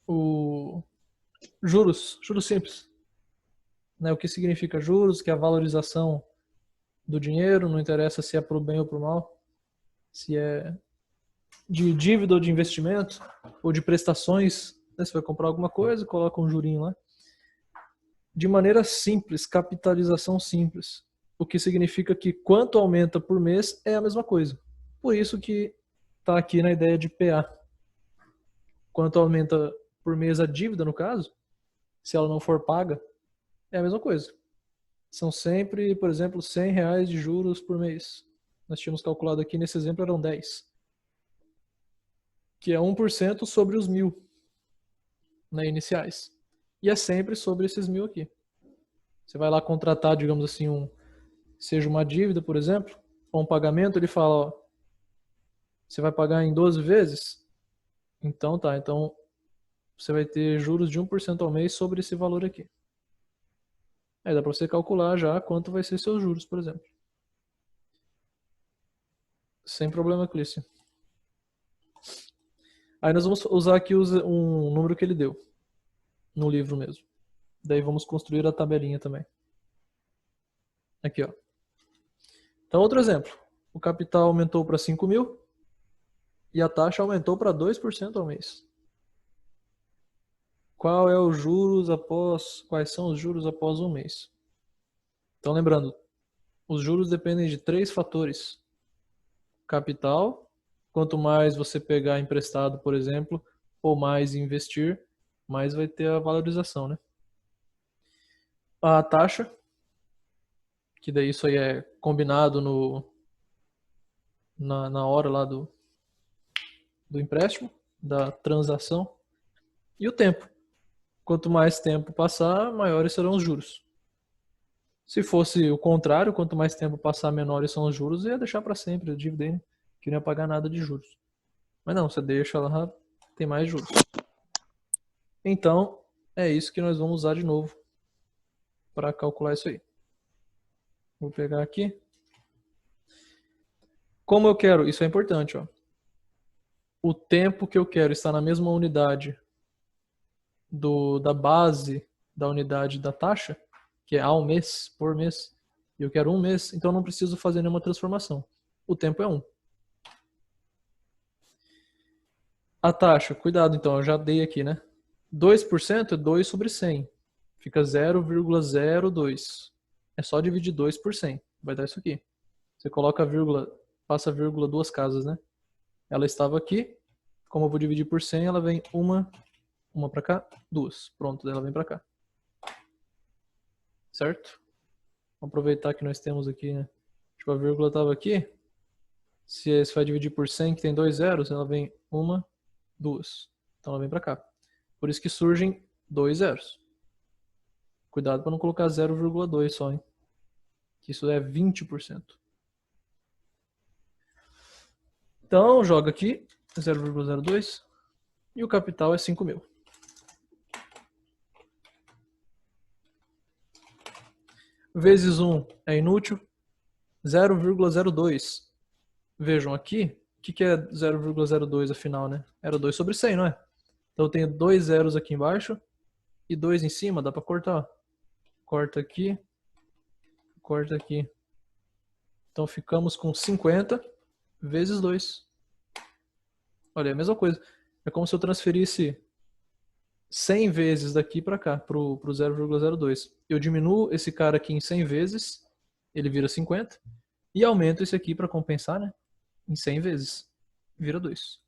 o juros simples. Né? O que significa juros, que é a valorização do dinheiro, não interessa se é para o bem ou para o mal, se é de dívida ou de investimento, ou de prestações, né? Você vai comprar alguma coisa, coloca um jurinho lá. De maneira simples, capitalização simples. O que significa que quanto aumenta por mês é a mesma coisa. Por isso que está aqui na ideia de PA. Quanto aumenta por mês a dívida, no caso, se ela não for paga, é a mesma coisa. São sempre, por exemplo, R$ 100 de juros por mês. Nós tínhamos calculado aqui, nesse exemplo eram 10. Que é 1% sobre os 1.000, né, iniciais. E é sempre sobre esses 1.000 aqui. Você vai lá contratar, digamos assim, seja uma dívida, por exemplo, ou um pagamento, ele fala, ó, você vai pagar em 12 vezes? Então tá, então você vai ter juros de 1% ao mês sobre esse valor aqui. Aí dá para você calcular já quanto vai ser seus juros, por exemplo. Sem problema, Clícia. Aí nós vamos usar aqui um número que ele deu, no livro mesmo. Daí vamos construir a tabelinha também. Aqui, ó. Então, outro exemplo. O capital aumentou para 5.000 e a taxa aumentou para 2% ao mês. Quais são os juros após um mês? Então, lembrando, os juros dependem de 3 fatores. Capital, quanto mais você pegar emprestado, por exemplo, ou mais investir, mais vai ter a valorização, né? A taxa, que daí isso aí é combinado na hora lá do empréstimo, da transação, e o tempo. Quanto mais tempo passar, maiores serão os juros. Se fosse o contrário, quanto mais tempo passar, menores são os juros, ia deixar para sempre a dívida aí, né? Que não ia pagar nada de juros. Mas não, você deixa lá, tem mais juros. Então, é isso que nós vamos usar de novo para calcular isso aí. Vou pegar aqui. Como eu quero, isso é importante, ó. O tempo que eu quero está na mesma unidade da base da unidade da taxa, que é ao mês, por mês, e eu quero um mês, então eu não preciso fazer nenhuma transformação. O tempo é 1. A taxa, cuidado então, eu já dei aqui, né? 2% é 2 sobre 100. Fica 0,02. É só dividir 2 por 100. Vai dar isso aqui. Você coloca a vírgula, passa a vírgula 2 casas, né? Ela estava aqui. Como eu vou dividir por 100, ela vem uma para cá, 2. Pronto, ela vem para cá. Certo? Vamos aproveitar que nós temos aqui, né? Tipo, a vírgula estava aqui. Se você vai dividir por 100, que tem 2 zeros, ela vem 2. Então ela vem para cá. Por isso que surgem 2 zeros. Cuidado para não colocar 0,2 só, hein? Que isso é 20%. Então, joga aqui 0,02 e o capital é 5.000. Vezes 1 é inútil, 0,02. Vejam aqui, o que é 0,02 afinal, né? Era 2 sobre 100, não é? Então eu tenho 2 zeros aqui embaixo e 2 em cima, dá para cortar. Corta aqui, corta aqui. Então ficamos com 50 vezes 2. Olha, é a mesma coisa. É como se eu transferisse 100 vezes daqui para cá, pro 0,02. Eu diminuo esse cara aqui em 100 vezes, ele vira 50, e aumento esse aqui para compensar, né? Em 100 vezes, vira 2.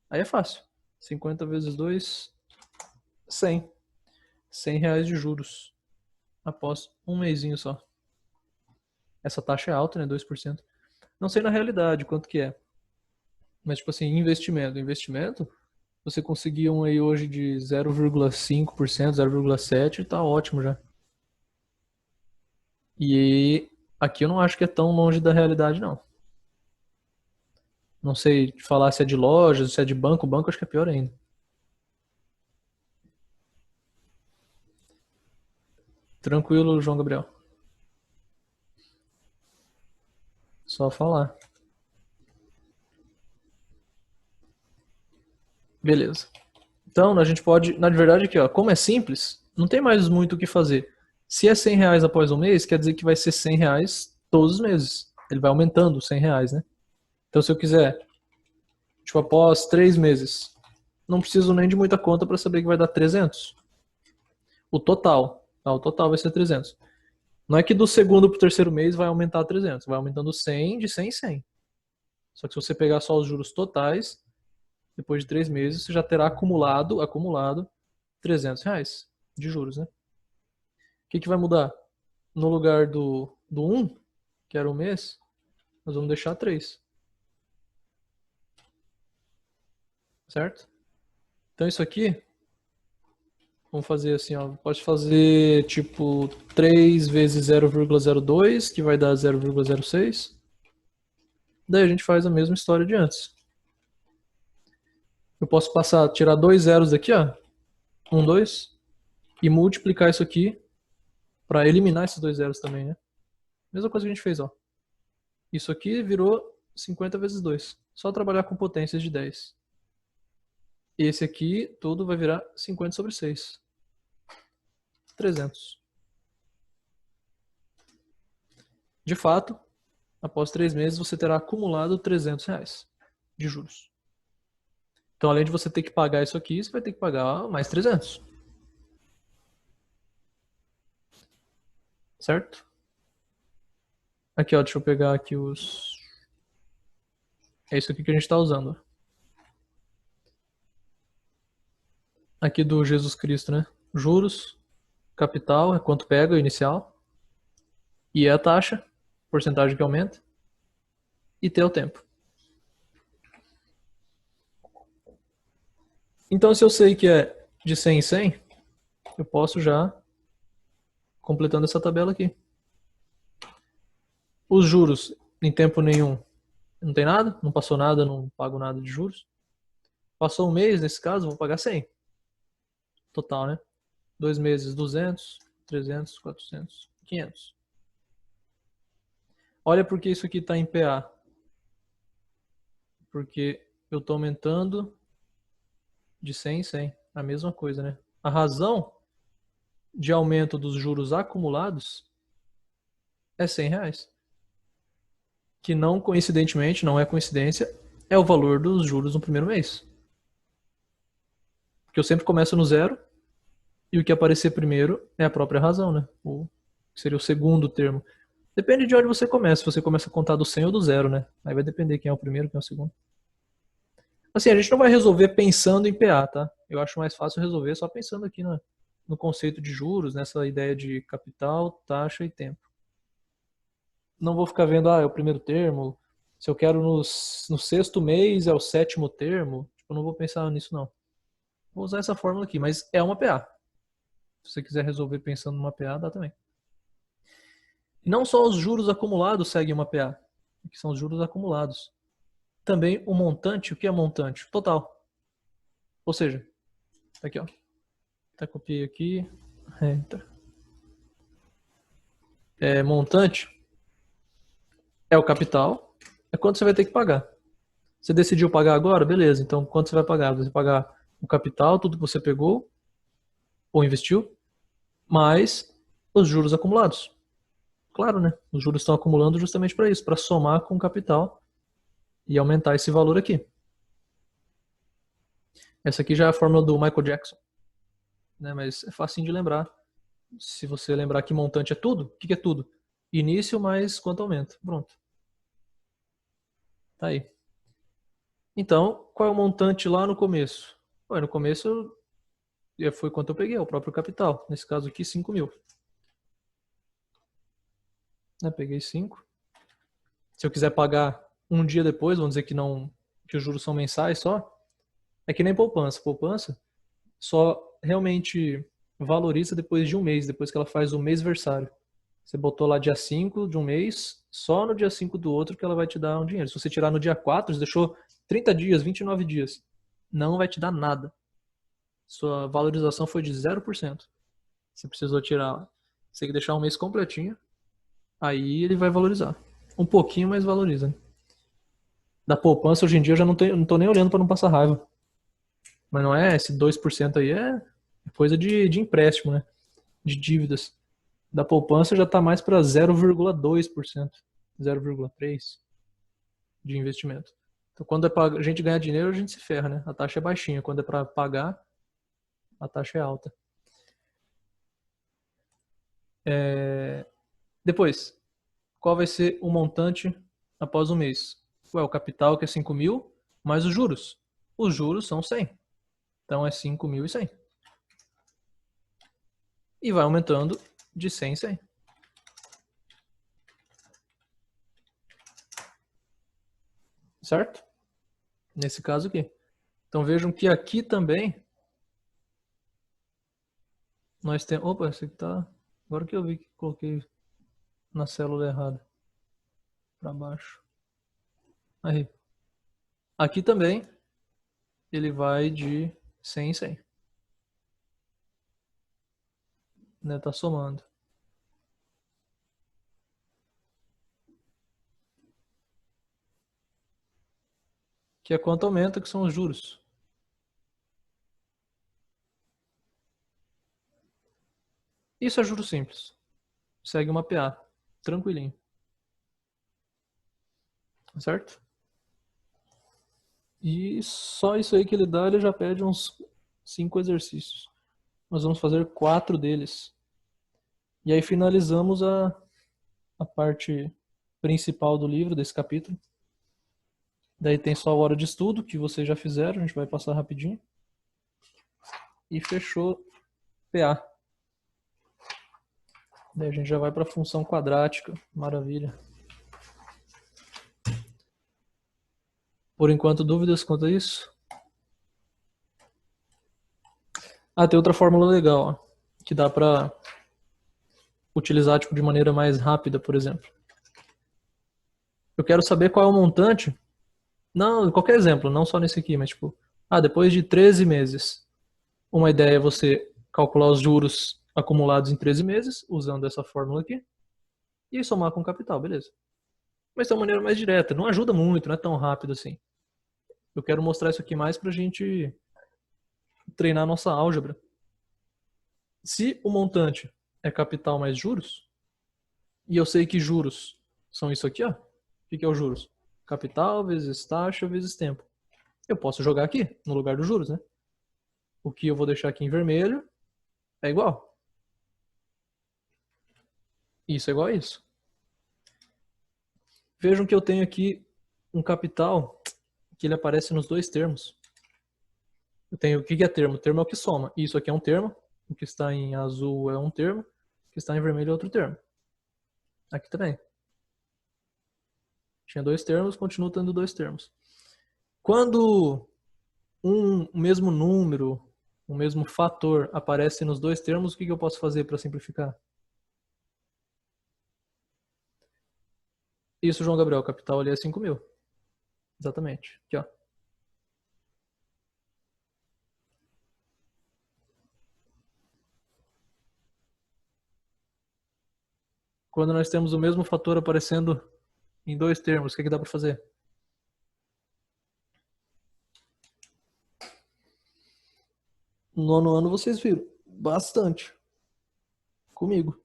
Aí é fácil. 50 vezes 2, 100. R$ 100 de juros após um mêsinho só. Essa taxa é alta, né? 2%. Não sei na realidade quanto que é. Mas, tipo assim, investimento, você conseguir um aí hoje de 0,5%, 0,7%, tá ótimo já. E aqui eu não acho que é tão longe da realidade, não. Não sei falar se é de lojas, se é de banco. Banco acho que é pior ainda. Tranquilo, João Gabriel. Só falar. Beleza. Então, a gente pode, na verdade aqui, ó, como é simples, não tem mais muito o que fazer. Se é R$ 100 após um mês, quer dizer que vai ser R$ 100 todos os meses. Ele vai aumentando R$ 100, né? Então, se eu quiser, tipo, após 3 meses, não preciso nem de muita conta para saber que vai dar 300. O total, tá? O total vai ser 300. Não é que do segundo para o terceiro mês vai aumentar 300, vai aumentando 100, de 100 em 100. Só que se você pegar só os juros totais, depois de 3 meses, você já terá acumulado R$ 300 de juros, né? O que vai mudar? No lugar do 1, que era o mês, nós vamos deixar 3. Certo? Então isso aqui, vamos fazer assim, ó. Pode fazer tipo 3 vezes 0,02, que vai dar 0,06. Daí a gente faz a mesma história de antes. Eu posso tirar 2 zeros daqui, ó. 1, 2. E multiplicar isso aqui para eliminar esses 2 zeros também, né? Mesma coisa que a gente fez, ó. Isso aqui virou 50 vezes 2. Só trabalhar com potências de 10. Esse aqui, tudo vai virar 50 sobre 6. 300. De fato, após 3 meses, você terá acumulado R$ 300 de juros. Então, além de você ter que pagar isso aqui, você vai ter que pagar mais 300. Certo? Aqui, ó, deixa eu pegar aqui os... É isso aqui que a gente está usando. Aqui do Jesus Cristo, né? Juros, capital, é quanto pega, o inicial. E é a taxa, porcentagem que aumenta. E T é o tempo. Então, se eu sei que é de 100 em 100, eu posso já completando essa tabela aqui. Os juros em tempo nenhum, não tem nada, não passou nada, não pago nada de juros. Passou um mês, nesse caso, vou pagar 100. Total, né? 2 meses, 200, 300, 400, 500. Olha porque isso aqui está em PA. Porque eu estou aumentando de 100 em 100. A mesma coisa, né? A razão de aumento dos juros acumulados é R$ 100. Que não coincidentemente, não é coincidência, é o valor dos juros no primeiro mês. Porque eu sempre começo no zero e o que aparecer primeiro é a própria razão, né? O que seria o segundo termo. Depende de onde você começa, se você começa a contar do 100 ou do zero, né? Aí vai depender quem é o primeiro, quem é o segundo. Assim, a gente não vai resolver pensando em PA, tá? Eu acho mais fácil resolver só pensando aqui no conceito de juros, nessa ideia de capital, taxa e tempo. Não vou ficar vendo, é o primeiro termo, se eu quero no sexto mês é o sétimo termo, tipo, eu não vou pensar nisso não. Vou usar essa fórmula aqui, mas é uma PA. Se você quiser resolver pensando numa PA, dá também. E não só os juros acumulados seguem uma PA, que são os juros acumulados. Também o montante, o que é montante? Total. Ou seja, tá aqui, ó. Até copiei aqui. Enter. Montante é o capital, é quanto você vai ter que pagar. Você decidiu pagar agora? Beleza, então quanto você vai pagar? Você vai pagar o capital, tudo que você pegou ou investiu, mais os juros acumulados. Claro, né? Os juros estão acumulando justamente para isso, para somar com o capital e aumentar esse valor aqui. Essa aqui já é a fórmula do Michael Jackson, né? Mas é facinho de lembrar. Se você lembrar que montante é tudo, o que é tudo? Início mais quanto aumenta. Pronto. Tá aí. Então, qual é o montante lá no começo? No começo foi quanto eu peguei, o próprio capital. Nesse caso aqui, 5 mil. Peguei 5. Se eu quiser pagar um dia depois, vamos dizer que os juros são mensais só, é que nem poupança. Poupança só realmente valoriza depois de um mês, depois que ela faz o mêsversário. Você botou lá dia 5 de um mês, só no dia 5 do outro que ela vai te dar um dinheiro. Se você tirar no dia 4, você deixou 30 dias, 29 dias, não vai te dar nada. Sua valorização foi de 0%. Você precisou tirar, você tem que deixar um mês completinho, aí ele vai valorizar. Um pouquinho, mas valoriza. Da poupança, hoje em dia, eu já não tô nem olhando para não passar raiva. Mas não é, esse 2% aí é coisa de empréstimo, né? De dívidas. Da poupança já está mais para 0,2%, 0,3% de investimento. Então, quando é para a gente ganhar dinheiro, a gente se ferra, né? A taxa é baixinha. Quando é para pagar, a taxa é alta. Depois, qual vai ser o montante após um mês? Ué, o capital que é 5.000, mais os juros. Os juros são 100. Então é 5.100. E vai aumentando de 100 em 100. Certo? Nesse caso aqui. Então vejam que aqui também nós temos... Opa, esse aqui tá... Agora que eu vi que coloquei na célula errada. Para baixo. Aí. Aqui também ele vai de 100 em 100. Né? Tá somando. Que é quanto aumenta, que são os juros. Isso é juros simples. Segue uma PA. Tranquilinho. Certo? E só isso aí que ele dá, ele já pede uns 5 exercícios. Nós vamos fazer 4 deles. E aí finalizamos a parte principal do livro, desse capítulo. Daí tem só a hora de estudo, que vocês já fizeram, a gente vai passar rapidinho. E fechou PA. Daí a gente já vai para a função quadrática. Maravilha. Por enquanto, dúvidas quanto a isso? Ah, tem outra fórmula legal, ó, que dá para utilizar tipo, de maneira mais rápida, por exemplo. Eu quero saber qual é o montante. Não, qualquer exemplo, não só nesse aqui, mas tipo, depois de 13 meses. Uma ideia é você calcular os juros acumulados em 13 meses, usando essa fórmula aqui, e somar com o capital, beleza. Mas de uma maneira mais direta, não ajuda muito, não é tão rápido assim. Eu quero mostrar isso aqui mais pra gente treinar nossa álgebra. Se o montante é capital mais juros, e eu sei que juros são isso aqui, ó. O que é os juros? Capital vezes taxa vezes tempo. Eu posso jogar aqui, no lugar dos juros, né? O que eu vou deixar aqui em vermelho é igual. Isso é igual a isso. Vejam que eu tenho aqui um capital que ele aparece nos dois termos. Eu tenho o que é termo? O termo é o que soma. Isso aqui é um termo. O que está em azul é um termo. O que está em vermelho é outro termo. Aqui também. Tinha dois termos, continua tendo dois termos. Quando um mesmo número, um mesmo fator aparece nos dois termos, o que eu posso fazer para simplificar? Isso, João Gabriel, capital ali é 5.000. Exatamente. Aqui, ó. Quando nós temos o mesmo fator aparecendo em dois termos, o que dá para fazer? No nono ano vocês viram bastante comigo.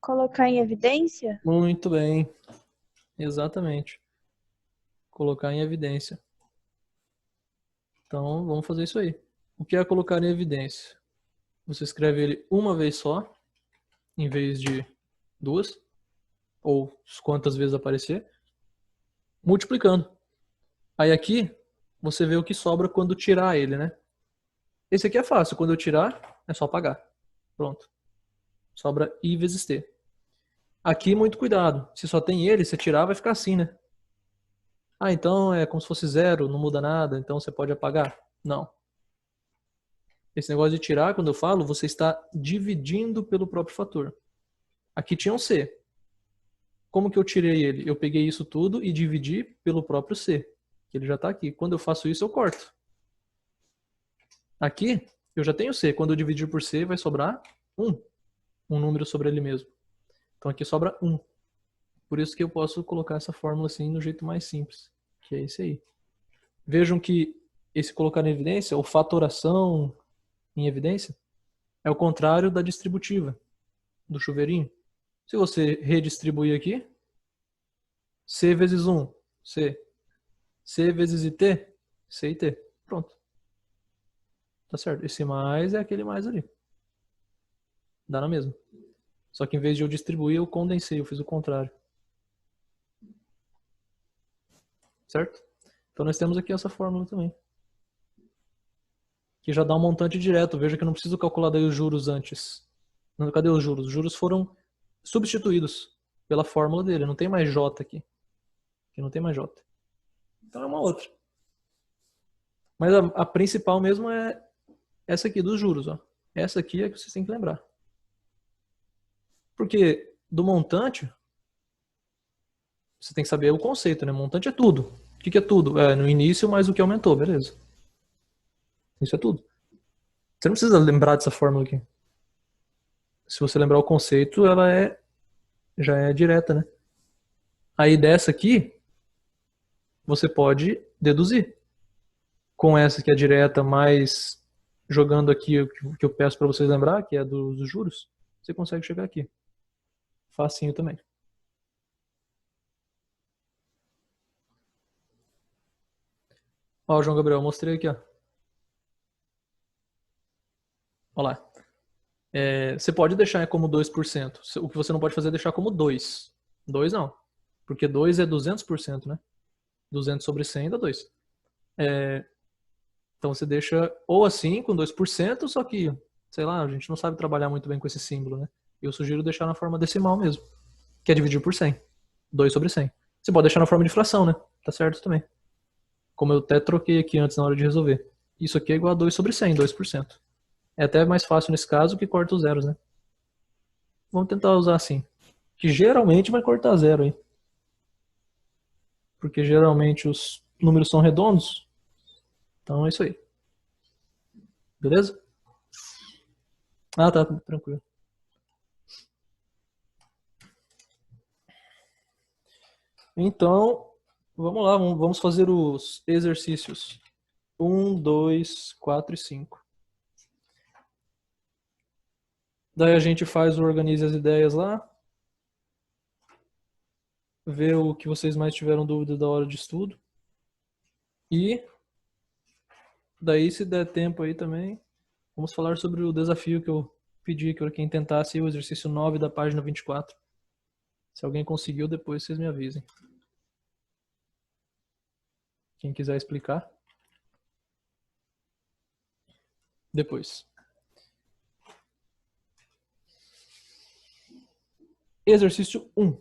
Colocar em evidência? Muito bem. Exatamente. Colocar em evidência. Então, vamos fazer isso aí. O que é colocar em evidência? Você escreve ele uma vez só, em vez de duas, ou quantas vezes aparecer, multiplicando. Aí aqui, você vê o que sobra quando tirar ele, né? Esse aqui é fácil. Quando eu tirar, é só pagar. Pronto. Sobra I vezes T. Aqui, muito cuidado. Se só tem ele, você tirar, vai ficar assim, né? Então é como se fosse zero, não muda nada, então você pode apagar. Não. Esse negócio de tirar, quando eu falo, você está dividindo pelo próprio fator. Aqui tinha um C. Como que eu tirei ele? Eu peguei isso tudo e dividi pelo próprio C, que ele já está aqui. Quando eu faço isso, eu corto. Aqui, eu já tenho C. Quando eu dividir por C, vai sobrar 1. um número sobre ele mesmo. Então aqui sobra 1. Por isso que eu posso colocar essa fórmula assim no jeito mais simples, que é esse aí. Vejam que esse colocar em evidência, ou fatoração em evidência, é o contrário da distributiva, do chuveirinho. Se você redistribuir aqui, C vezes 1, C. C vezes IT, C e T. Pronto. Tá certo. Esse mais é aquele mais ali. Dá na mesma. Só que em vez de eu distribuir, eu condensei, eu fiz o contrário. Certo? Então nós temos aqui essa fórmula também. Que já dá um montante direto. Veja que eu não preciso calcular daí os juros antes. Não, cadê os juros? Os juros foram substituídos pela fórmula dele. Não tem mais J aqui. Aqui não tem mais J. Então é uma outra. Mas a principal mesmo é essa aqui dos juros. Ó. Essa aqui é que vocês têm que lembrar. Porque do montante, você tem que saber o conceito, né? Montante é tudo. O que é tudo? É no início mais o que aumentou, beleza. Isso é tudo. Você não precisa lembrar dessa fórmula aqui. Se você lembrar o conceito, ela já é direta, né? Aí dessa aqui, você pode deduzir. Com essa que é direta, mais jogando aqui o que eu peço para vocês lembrar, que é dos juros, você consegue chegar aqui. Facinho também. Ó, João Gabriel, mostrei aqui, ó. Olha lá. Você pode deixar como 2%. O que você não pode fazer é deixar como 2. 2 não. Porque 2 é 200%, né? 200 sobre 100 dá 2. Então você deixa ou assim, com 2%, só que, sei lá, a gente não sabe trabalhar muito bem com esse símbolo, né? Eu sugiro deixar na forma decimal mesmo, que é dividir por 100. 2 sobre 100. Você pode deixar na forma de fração, né? Tá certo também. Como eu até troquei aqui antes na hora de resolver. Isso aqui é igual a 2 sobre 100, 2%. É até mais fácil nesse caso que corta os zeros, né? Vamos tentar usar assim. Que geralmente vai cortar zero aí. Porque geralmente os números são redondos. Então é isso aí. Beleza? Ah, tá, tranquilo. Então, vamos lá, vamos fazer os exercícios 1, 2, 4 e 5. Daí a gente faz o Organize as Ideias lá. Vê o que vocês mais tiveram dúvida da hora de estudo. E daí, se der tempo aí também, vamos falar sobre o desafio que eu pedi que quem tentasse o exercício 9 da página 24. Se alguém conseguiu, depois vocês me avisem. Quem quiser explicar. Depois. Exercício 1.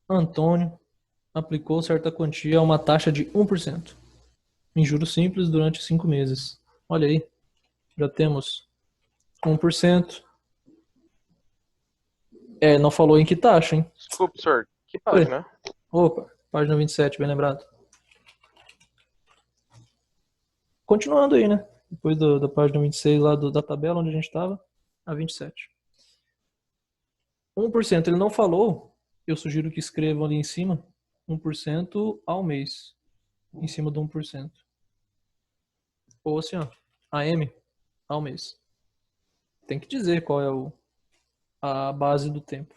Antônio aplicou certa quantia a uma taxa de 1% em juros simples durante 5 meses. Olha aí, já temos 1%. Não falou em que taxa, hein? Desculpe, senhor. Que página? Opa, página 27, bem lembrado. Continuando aí, né? Depois da página 26 lá da tabela onde a gente estava, a 27. 1% ele não falou, eu sugiro que escrevam ali em cima 1% ao mês, em cima do 1%. Ou assim, ó, AM ao mês. Tem que dizer qual é a base do tempo.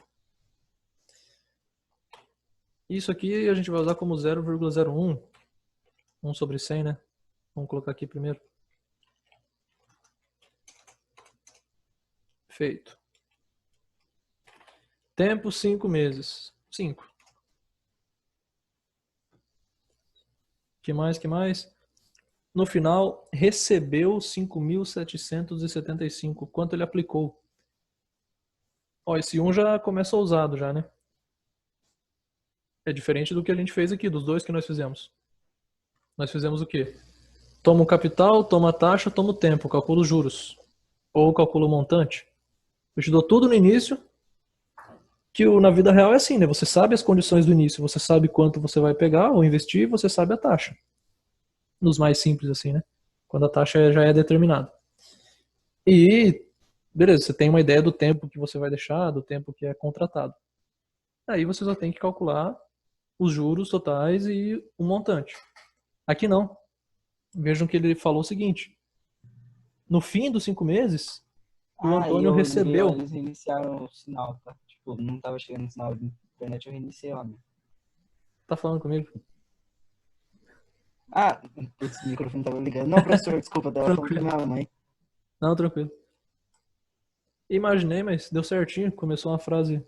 Isso aqui a gente vai usar como 0,01, 1 sobre 100, né? Vamos colocar aqui primeiro. Feito. Tempo 5 meses. 5. Que mais? No final, recebeu 5.775. Quanto ele aplicou? Ó, esse 1 já começa usado já, né? É diferente do que a gente fez aqui, dos dois que nós fizemos. Nós fizemos o quê? Toma o capital, toma a taxa, toma o tempo, calcula os juros. Ou calcula o montante. Eu te dou tudo no início, que na vida real é assim, né? Você sabe as condições do início, você sabe quanto você vai pegar ou investir, você sabe a taxa. Nos mais simples assim, né? quando a taxa já é determinada. E, beleza, você tem uma ideia do tempo que você vai deixar, do tempo que é contratado. Aí você só tem que calcular os juros totais e o montante. Aqui não. Vejam que ele falou o seguinte: no fim dos 5 meses, o Ah, e Antônio eu liguei, ó, recebeu. eles reiniciaram o sinal, tá? Tipo, não tava chegando sinal de internet, eu reiniciei lá, né? Tá falando comigo? Ah, putz, o microfone tava ligado. Não, professor, desculpa, eu tava falando com a Tranquilo. minha mãe. Não, tranquilo. Imaginei, mas deu certinho. Começou uma frase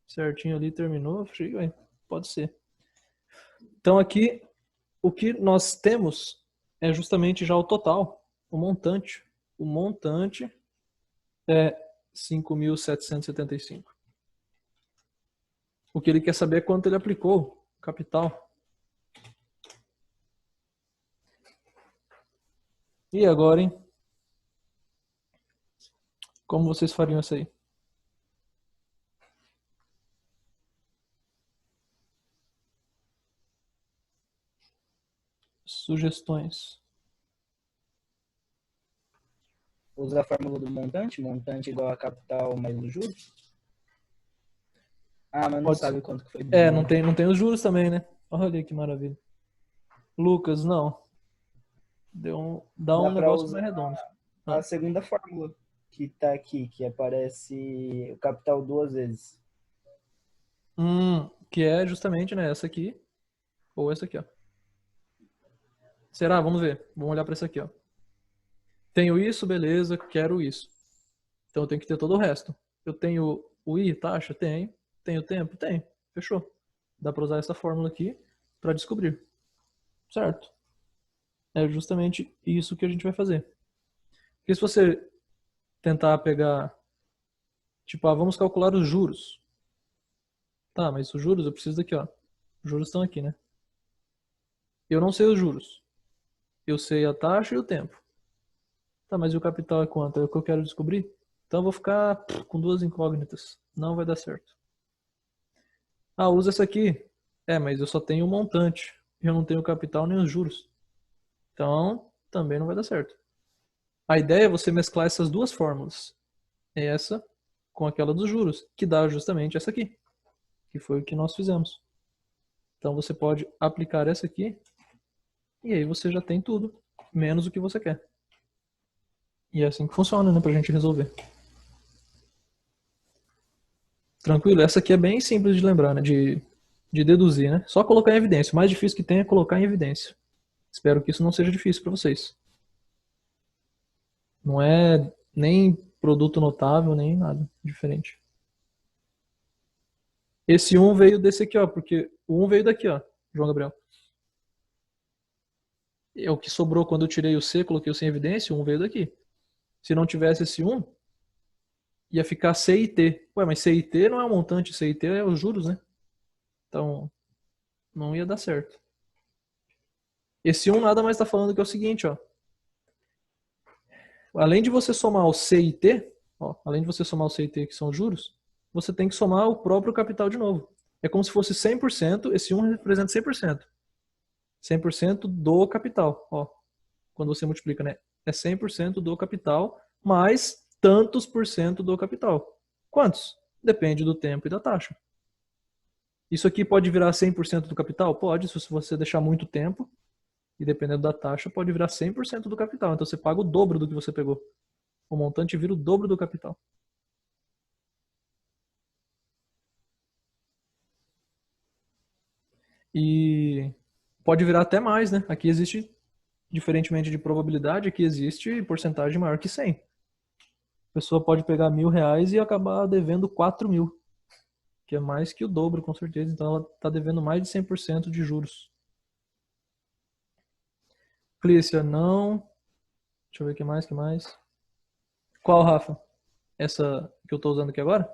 certinho ali, terminou. Achei, ué, pode ser. Então aqui, o que nós temos é justamente já o total, o montante. O montante é 5.775. O que ele quer saber é quanto ele aplicou, capital. E agora, hein? Como vocês fariam isso aí? Sugestões. Usa a fórmula do montante, montante igual a capital mais os juros. Ah, mas não Pode sabe ser. quanto que foi É, dividido. não tem os juros também, né? Olha que maravilha. Lucas, não. Dá Dá um pra negócio usar mais redondo. a Ah. segunda fórmula que tá aqui, que aparece o capital duas vezes. Que é justamente, né, essa aqui ou essa aqui, ó. Será? Vamos ver. Vamos olhar para essa aqui, ó. Tenho isso, beleza, quero isso. Então eu tenho que ter todo o resto. Eu tenho o I, taxa? Tenho. Tenho tempo? Tenho. Fechou. Dá para usar essa fórmula aqui para descobrir. Certo? É justamente isso que a gente vai fazer. Porque se você tentar pegar, tipo, vamos calcular os juros. Tá, mas os juros eu preciso daqui, ó. Os juros estão aqui, né? Eu não sei os juros. Eu sei a taxa e o tempo. Tá, mas e o capital é quanto? É o que eu quero descobrir? Então eu vou ficar com duas incógnitas. Não vai dar certo. Ah, usa essa aqui. É, mas eu só tenho o montante. Eu não tenho o capital nem os juros. Então, também não vai dar certo. A ideia é você mesclar essas duas fórmulas. Essa com aquela dos juros, que dá justamente essa aqui, que foi o que nós fizemos. Então você pode aplicar essa aqui e aí você já tem tudo, menos o que você quer. E é assim que funciona, né, pra gente resolver. Tranquilo? Essa aqui é bem simples de lembrar, né, de deduzir, né? Só colocar em evidência. O mais difícil que tem é colocar em evidência. Espero que isso não seja difícil para vocês. Não é nem produto notável, nem nada diferente. Esse 1 veio desse aqui, ó, porque o 1 veio daqui, ó, João Gabriel. É o que sobrou quando eu tirei o C, coloquei o C em evidência, o 1 veio daqui. Se não tivesse esse 1, ia ficar C e T. Ué, mas C e T não é um montante, C e T é os juros, né? Então, não ia dar certo. Esse 1 nada mais está falando que é o seguinte, ó. Além de você somar o C e T, ó, além de você somar o C e T, que são os juros, você tem que somar o próprio capital de novo. É como se fosse 100%, esse 1 representa 100%. 100% do capital, ó. Quando você multiplica, né? É 100% do capital mais tantos por cento do capital. Quantos? Depende do tempo e da taxa. Isso aqui pode virar 100% do capital? Pode, se você deixar muito tempo. E dependendo da taxa, pode virar 100% do capital. Então você paga o dobro do que você pegou. O montante vira o dobro do capital. E pode virar até mais, né? Aqui existe, diferentemente de probabilidade, aqui existe porcentagem maior que 100. A pessoa pode pegar R$ 1.000 e acabar devendo 4.000, que é mais que o dobro, com certeza. Então ela está devendo mais de 100% de juros. Clícia, não. Deixa eu ver o que mais, que mais. Qual, Rafa? Essa que eu estou usando aqui agora?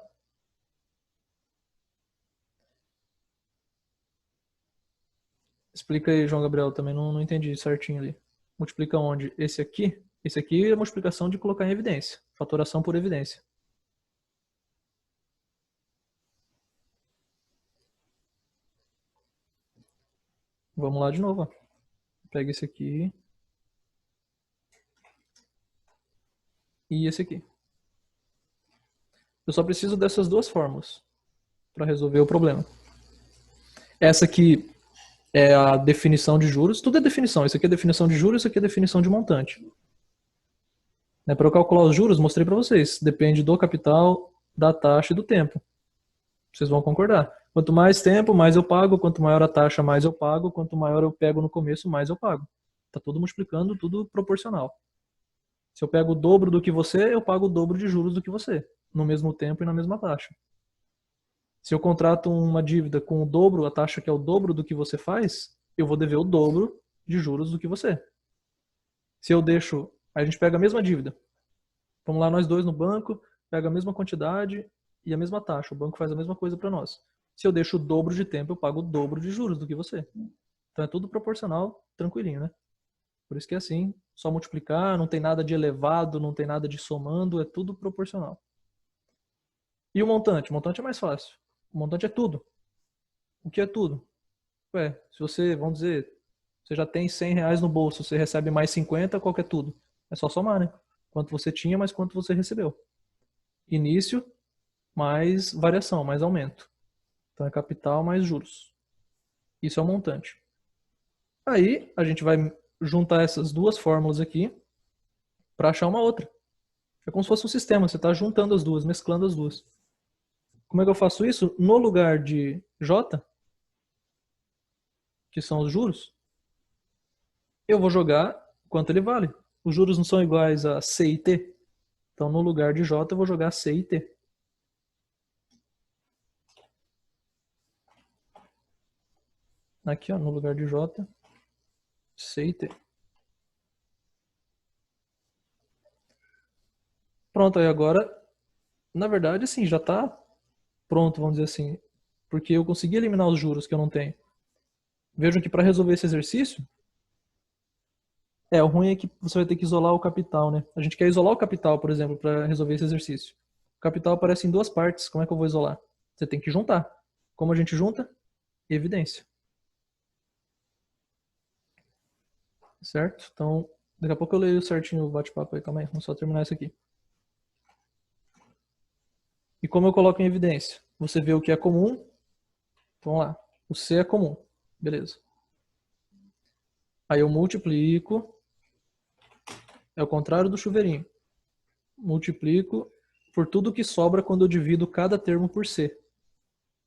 Explica aí, João Gabriel, também não entendi certinho ali. Multiplica onde? Esse aqui? Esse aqui é a multiplicação de colocar em evidência. Fatoração por evidência. Vamos lá de novo, ó. Pega esse aqui. e esse aqui. Eu só preciso dessas duas fórmulas para resolver o problema. Essa aqui é a definição de juros. Tudo é definição. Isso aqui é definição de juros, isso aqui é definição de montante. Para eu calcular os juros, mostrei para vocês. Depende do capital, da taxa e do tempo. Vocês vão concordar. Quanto mais tempo, mais eu pago. Quanto maior a taxa, mais eu pago. Quanto maior eu pego no começo, mais eu pago. Tá tudo multiplicando, tudo proporcional. Se eu pego o dobro do que você, eu pago o dobro de juros do que você, no mesmo tempo e na mesma taxa. Se eu contrato uma dívida com o dobro, a taxa que é o dobro do que você faz, eu vou dever o dobro de juros do que você. Se eu deixo, a gente pega a mesma dívida. Vamos lá nós dois no banco, pega a mesma quantidade e a mesma taxa. O banco faz a mesma coisa para nós. Se eu deixo o dobro de tempo, eu pago o dobro de juros do que você. Então é tudo proporcional, tranquilinho, né? Por isso que é assim, só multiplicar, não tem nada de elevado, não tem nada de somando, é tudo proporcional. E o montante? O montante é mais fácil. O montante é tudo. O que é tudo? Ué, se você, vamos dizer, você já tem R$100 no bolso, você recebe mais 50, qual que é tudo? É só somar, né? Quanto você tinha, mais quanto você recebeu. Início, mais variação, mais aumento. Então é capital mais juros. Isso é o montante. Aí a gente vai juntar essas duas fórmulas aqui para achar uma outra. É como se fosse um sistema, você está juntando as duas, mesclando as duas. Como é que eu faço isso? No lugar de J, que são os juros, eu vou jogar quanto ele vale. Os juros não são iguais a C e T. Então no lugar de J eu vou jogar C e T. Aqui, ó, no lugar de J, C e T. Pronto, aí agora, na verdade, assim, já está pronto, vamos dizer assim, porque eu consegui eliminar os juros que eu não tenho. Vejam que para resolver esse exercício, o ruim é que você vai ter que isolar o capital, né? A gente quer isolar o capital, por exemplo, para resolver esse exercício. O capital aparece em duas partes, como é que eu vou isolar? Você tem que juntar. Como a gente junta? Evidência. Certo? Então, daqui a pouco eu leio certinho o bate-papo aí, calma aí, vamos só terminar isso aqui. E como eu coloco em evidência? Você vê o que é comum. Então, vamos lá. O C é comum. Beleza. Aí eu multiplico. É o contrário do chuveirinho. Multiplico por tudo que sobra quando eu divido cada termo por C.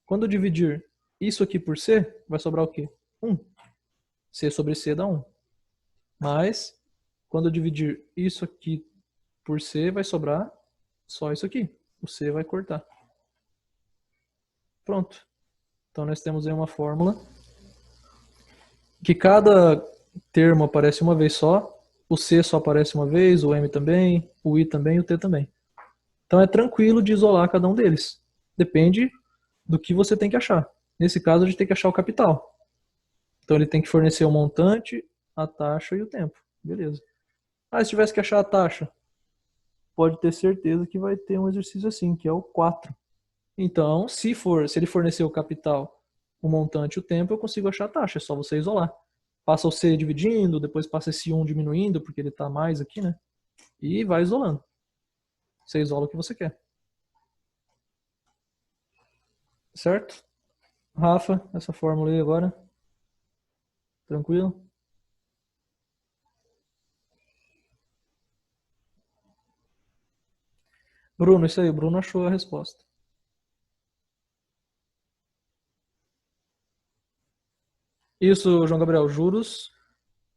Quando eu dividir isso aqui por C, vai sobrar o quê? 1. C sobre C dá 1. Mas, quando eu dividir isso aqui por C, vai sobrar só isso aqui. O C vai cortar. Pronto. Então nós temos aí uma fórmula que cada termo aparece uma vez só, o C só aparece uma vez, o M também, o I também e o T também. Então é tranquilo de isolar cada um deles. Depende do que você tem que achar. Nesse caso a gente tem que achar o capital. Então ele tem que fornecer o montante, a taxa e o tempo. Beleza. Se tivesse que achar a taxa, pode ter certeza que vai ter um exercício assim, que é o 4. Então, se ele fornecer o capital, o montante e o tempo, eu consigo achar a taxa, é só você isolar. Passa o C dividindo, depois passa esse 1 diminuindo, porque ele está mais aqui, né? E vai isolando. Você isola o que você quer. Certo? Rafa, essa fórmula aí agora. Tranquilo? Bruno, isso aí, o Bruno achou a resposta. Isso, João Gabriel, juros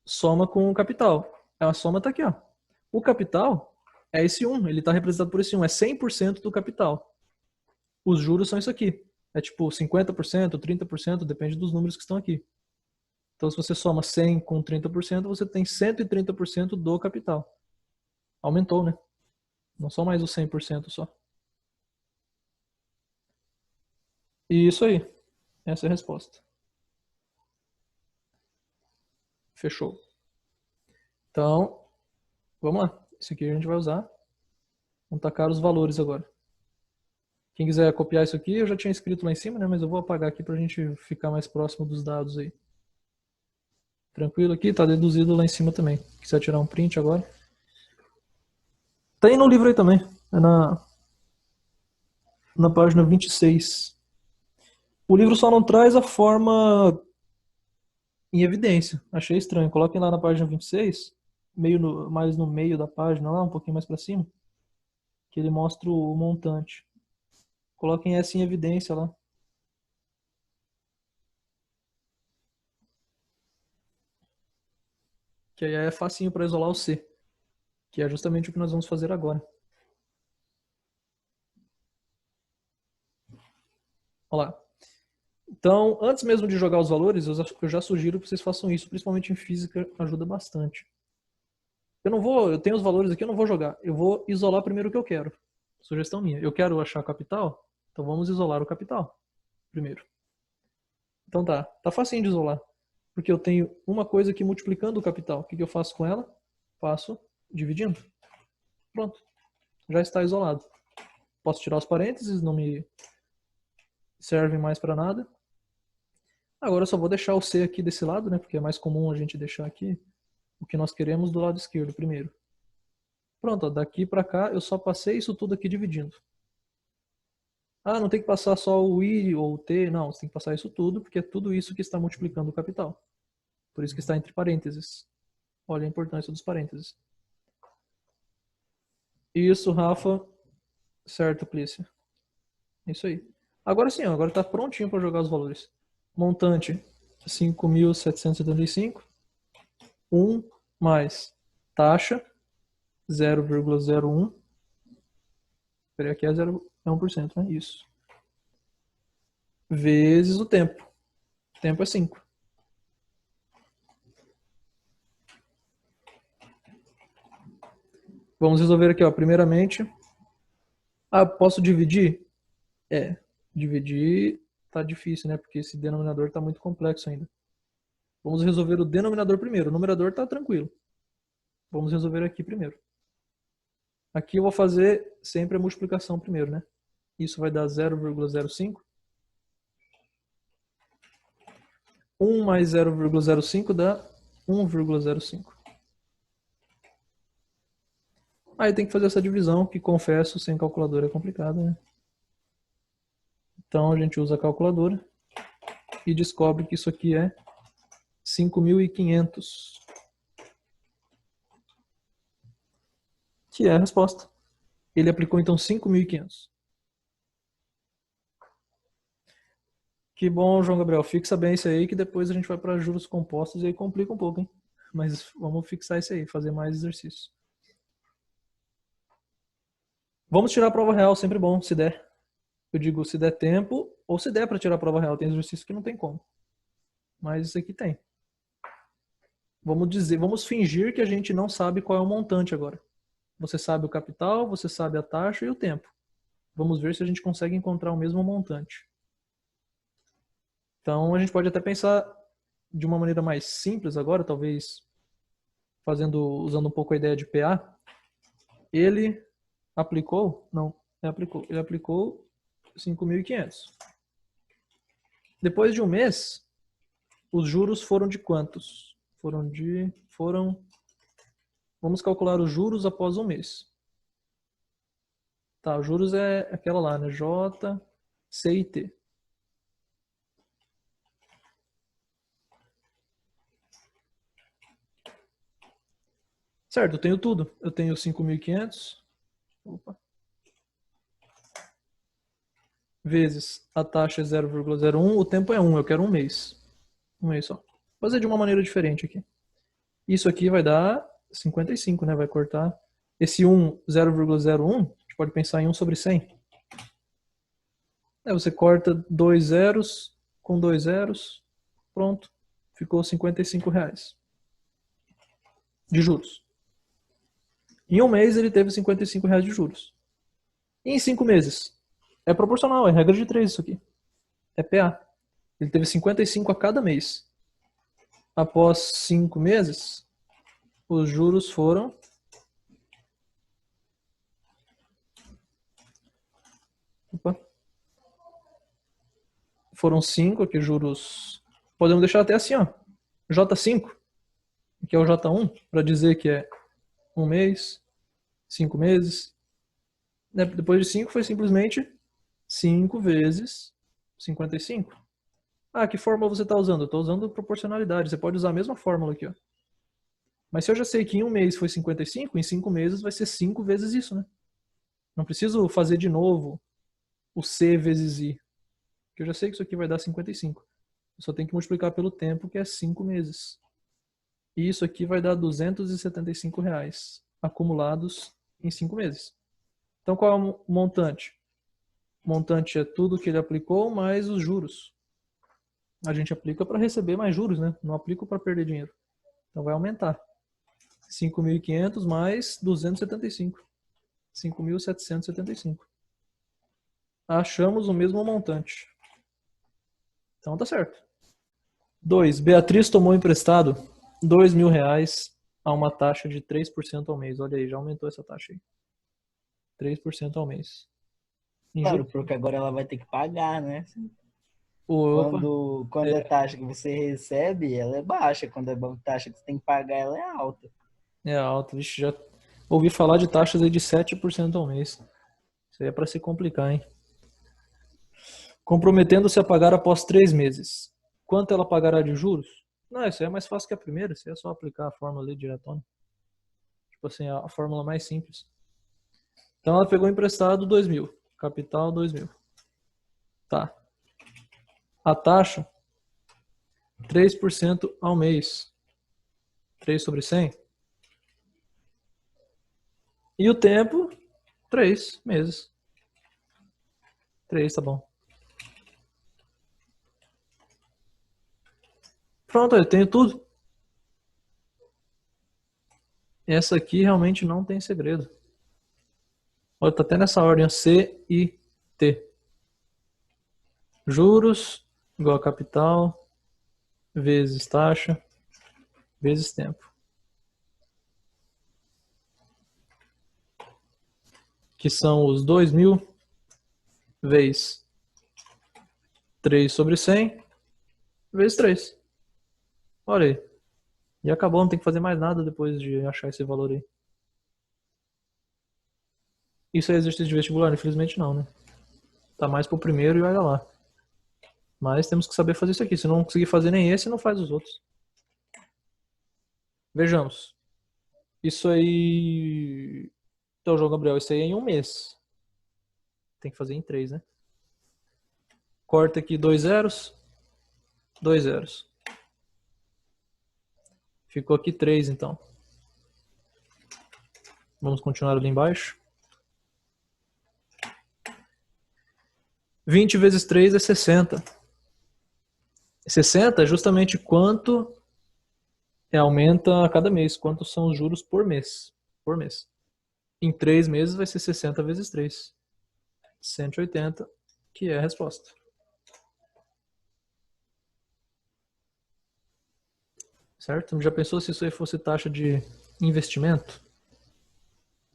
soma com o capital. A soma está aqui, ó. O capital é esse 1, ele está representado por esse 1, é 100% do capital. Os juros são isso aqui. É tipo 50%, 30%, depende dos números que estão aqui. Então se você soma 100 com 30%, você tem 130% do capital. Aumentou, né? Não são mais os 100% só. E isso aí. Essa é a resposta. Fechou. Então, vamos lá. Isso aqui a gente vai usar. Vamos tacar os valores agora. Quem quiser copiar isso aqui, eu já tinha escrito lá em cima, né? Mas eu vou apagar aqui para a gente ficar mais próximo dos dados aí. Tranquilo aqui? Tá deduzido lá em cima também. Quiser tirar um print agora. Tem no livro aí também. É na página 26. O livro só não traz a forma em evidência. Achei estranho. Coloquem lá na página 26, mais no meio da página, lá um pouquinho mais para cima, que ele mostra o montante. Coloquem essa em evidência lá. Que aí é facinho para isolar o C, que é justamente o que nós vamos fazer agora. Olha lá. Então, antes mesmo de jogar os valores, eu já sugiro que vocês façam isso, principalmente em física, ajuda bastante. Eu tenho os valores aqui, eu não vou jogar. Eu vou isolar primeiro o que eu quero. Sugestão minha. Eu quero achar capital, então vamos isolar o capital primeiro. Então tá facinho de isolar. Porque eu tenho uma coisa aqui multiplicando o capital. O que eu faço com ela? Faço dividindo. Pronto. Já está isolado. Posso tirar os parênteses, não me servem mais para nada. Agora eu só vou deixar o C aqui desse lado, né? Porque é mais comum a gente deixar aqui o que nós queremos do lado esquerdo primeiro. Pronto, ó, daqui para cá eu só passei isso tudo aqui dividindo. Ah, não tem que passar só o I ou o T, não, você tem que passar isso tudo, porque é tudo isso que está multiplicando o capital. Por isso que está entre parênteses. Olha a importância dos parênteses. Isso, Rafa. Certo, Clícia. Isso aí. Agora sim, ó, agora está prontinho para jogar os valores. Montante 5.775. 1 mais taxa 0,01. Espera, aqui é 1%, né? Isso. Vezes o tempo. O tempo é 5. Vamos resolver aqui, ó. Primeiramente. Ah, posso dividir? Dividir tá difícil, né? Porque esse denominador tá muito complexo ainda. Vamos resolver o denominador primeiro. O numerador tá tranquilo. Vamos resolver aqui primeiro. Aqui eu vou fazer sempre a multiplicação primeiro, né? Isso vai dar 0,05. 1 mais 0,05 dá 1,05. Aí tem que fazer essa divisão, que confesso, sem calculadora é complicado, né? Então a gente usa a calculadora e descobre que isso aqui é 5.500. Que é a resposta. Ele aplicou então 5.500. Que bom, João Gabriel. Fixa bem isso aí, que depois a gente vai para juros compostos e aí complica um pouco, hein? Mas vamos fixar isso aí, fazer mais exercícios. Vamos tirar a prova real, sempre bom, se der. Eu digo se der tempo, ou se der para tirar a prova real. Tem exercício que não tem como. Mas isso aqui tem. Vamos fingir que a gente não sabe qual é o montante agora. Você sabe o capital, você sabe a taxa e o tempo. Vamos ver se a gente consegue encontrar o mesmo montante. Então a gente pode até pensar de uma maneira mais simples agora, talvez usando um pouco a ideia de PA. Ele aplicou? Não, ele aplicou 5.500. Depois de um mês, os juros foram de quantos? Vamos calcular os juros após um mês. Tá, os juros é aquela lá, né? J, C e T. Certo, eu tenho tudo. Eu tenho 5.500. Opa. Vezes a taxa é 0,01, o tempo é 1, eu quero um mês. Um mês só. Vou fazer de uma maneira diferente aqui. Isso aqui vai dar 55, né? Vai cortar. Esse 0,01, a gente pode pensar em 1 sobre 100. Você corta 2 zeros com 2 zeros. Pronto. Ficou R$55 de juros. Em um mês ele teve R$55 de juros. E em 5 meses? É proporcional, é regra de 3 isso aqui. É PA. Ele teve 55 a cada mês. Após 5 meses, os juros foram... Foram 5 aqui, juros... Podemos deixar até assim, ó. J5, que é o J1, para dizer que é um mês. 5 meses. Né? Depois de 5 foi simplesmente 5 vezes 55. Ah, que fórmula você está usando? Eu estou usando proporcionalidade. Você pode usar a mesma fórmula aqui, ó. Mas se eu já sei que em um mês foi 55, em 5 meses vai ser 5 vezes isso, né? Não preciso fazer de novo o C vezes I. Porque eu já sei que isso aqui vai dar 55. Eu só tenho que multiplicar pelo tempo, que é 5 meses. E isso aqui vai dar R$ 275 acumulados em 5 meses. Então qual é o montante? O montante é tudo que ele aplicou mais os juros. A gente aplica para receber mais juros, né? Não aplico para perder dinheiro. Então vai aumentar. 5.500 mais 275. 5.775. Achamos o mesmo montante. Então tá certo. 2. Beatriz tomou emprestado R$ 2.000 a uma taxa de 3% ao mês. Olha aí, já aumentou essa taxa aí. 3% ao mês. Em Claro, juros. porque agora ela vai ter que pagar, né? Opa. Quando a taxa que você recebe, ela é baixa. Quando a taxa que você tem que pagar, ela é alta. É alto. Vixe, já ouvi falar de taxas aí de 7% ao mês. Isso aí é para se complicar, hein? Comprometendo-se a pagar após 3 meses. Quanto ela pagará de juros? Não, isso aí é mais fácil que a primeira. Isso aí é só aplicar a fórmula ali diretona. Tipo assim, a fórmula mais simples. Então ela pegou emprestado 2.000. Capital 2.000. Tá. A taxa 3% ao mês. 3 sobre 100. E o tempo 3 meses. 3, tá bom. Pronto, eu tenho tudo. Essa aqui realmente não tem segredo. Olha, tá até nessa ordem, C e T. Juros igual a capital vezes taxa vezes tempo. Que são os 2.000 vezes 3 sobre 100 vezes 3. Olha aí. E acabou, não tem que fazer mais nada depois de achar esse valor aí. Isso é exercício de vestibular? Infelizmente não, né? Tá mais pro primeiro e olha lá. Mas temos que saber fazer isso aqui. Se não conseguir fazer nem esse, não faz os outros. Vejamos. Isso aí... Então, João Gabriel, isso aí é em um mês. Tem que fazer em 3, né? Corta aqui 2 zeros. 2 zeros. Ficou aqui 3, então. Vamos continuar ali embaixo. 20 vezes 3 é 60. 60 é justamente quanto aumenta a cada mês. Quantos são os juros por mês. Por mês. Em 3 meses vai ser 60 vezes 3. 180, que é a resposta. Certo? Já pensou se isso aí fosse taxa de investimento?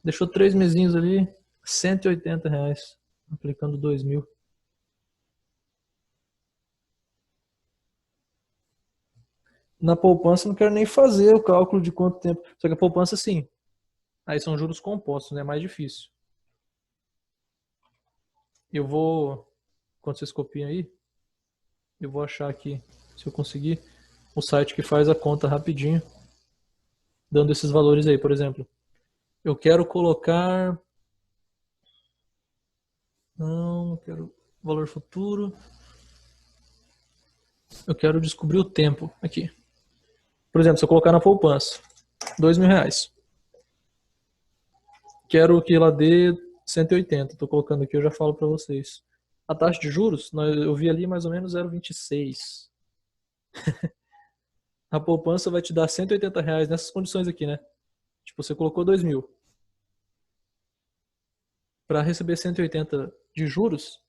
Deixou 3 mesinhos ali, R$ 180, aplicando 2.000. Na poupança não quero nem fazer o cálculo de quanto tempo. Só que a poupança sim. Aí são juros compostos, né? É mais difícil. Eu vou, quando vocês copiam aí, eu vou achar aqui, se eu conseguir, o site que faz a conta rapidinho, dando esses valores aí, por exemplo. Eu quero colocar... Não quero valor futuro. Eu quero descobrir o tempo aqui. Por exemplo, se eu colocar na poupança, R$ 2.000. Quero que ela dê 180. Estou colocando aqui, eu já falo para vocês. A taxa de juros, eu vi ali mais ou menos 0,26. A poupança vai te dar R$ 180 nessas condições aqui, né? Tipo, você colocou 2.000. Para receber 180 de juros,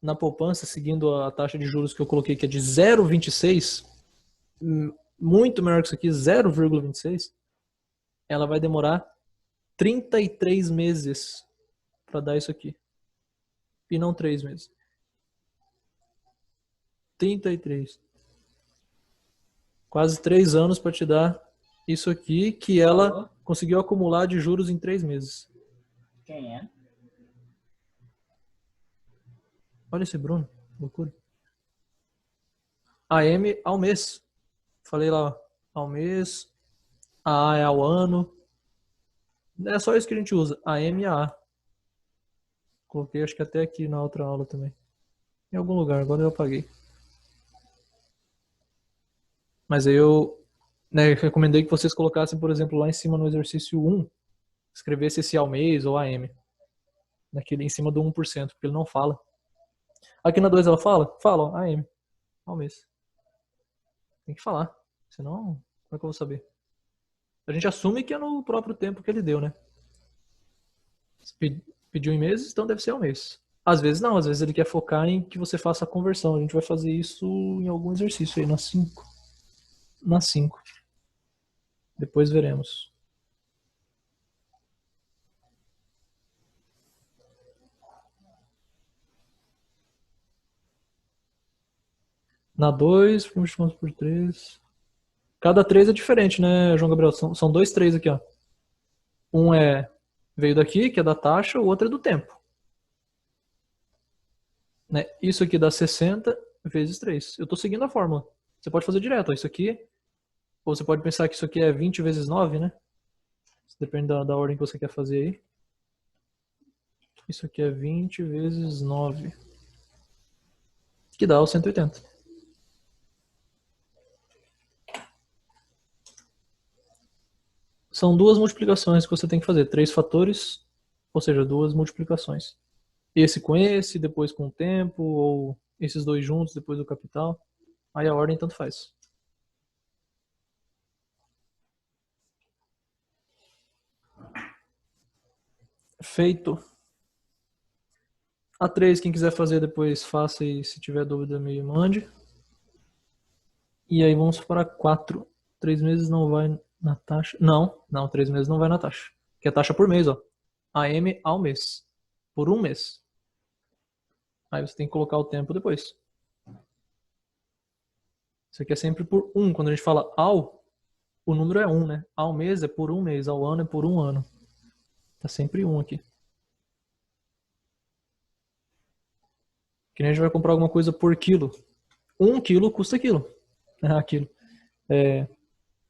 na poupança, seguindo a taxa de juros que eu coloquei, que é de 0,26, muito menor que isso aqui, 0,26, ela vai demorar 33 meses para dar isso aqui. E não 3 meses. 33. Quase 3 anos para te dar isso aqui, que ela conseguiu acumular de juros em 3 meses. Quem é? Olha esse Bruno, loucura. AM ao mês. Falei lá, ó, ao mês. A é ao ano. É só isso que a gente usa, AM e A. Coloquei acho que até aqui na outra aula também. Em algum lugar, agora eu apaguei. Mas aí eu, né, recomendei que vocês colocassem, por exemplo, lá em cima no exercício 1, escrevesse esse ao mês ou AM. Naquele, em cima do 1%, porque ele não fala. Aqui na 2 ela fala? Fala, ó, AM. Ao mês. Tem que falar. Senão, como é que eu vou saber? A gente assume que é no próprio tempo que ele deu, né? Se pediu em meses, então deve ser ao mês. Às vezes não, às vezes ele quer focar em que você faça a conversão. A gente vai fazer isso em algum exercício aí, na 5. Na 5. Depois veremos. Na 2, multiplicamos por 3. Cada 3 é diferente, né, João Gabriel? São 2 3 aqui, ó. Um veio daqui, que é da taxa, o outro é do tempo. Né? Isso aqui dá 60 vezes 3. Eu estou seguindo a fórmula. Você pode fazer direto, ó, isso aqui. Ou você pode pensar que isso aqui é 20 vezes 9, né? Depende da ordem que você quer fazer aí. Isso aqui é 20 vezes 9. Que dá os 180. São 2 multiplicações que você tem que fazer. 3 fatores, ou seja, 2 multiplicações. Esse com esse, depois com o tempo, ou esses dois juntos, depois do capital. Aí a ordem tanto faz. Feito. A 3, quem quiser fazer depois, faça e se tiver dúvida me mande. E aí vamos para 4. 3 meses não vai na taxa. Não, 3 meses não vai na taxa. Que é taxa por mês, ó. AM ao mês. Por um mês. Aí você tem que colocar o tempo depois. Isso aqui é sempre por 1. Quando a gente fala ao, o número é 1, né? Ao mês é por um mês, ao ano é por um ano. Tá sempre 1 aqui. Que nem a gente vai comprar alguma coisa por quilo. 1 quilo custa aquilo. Aquilo.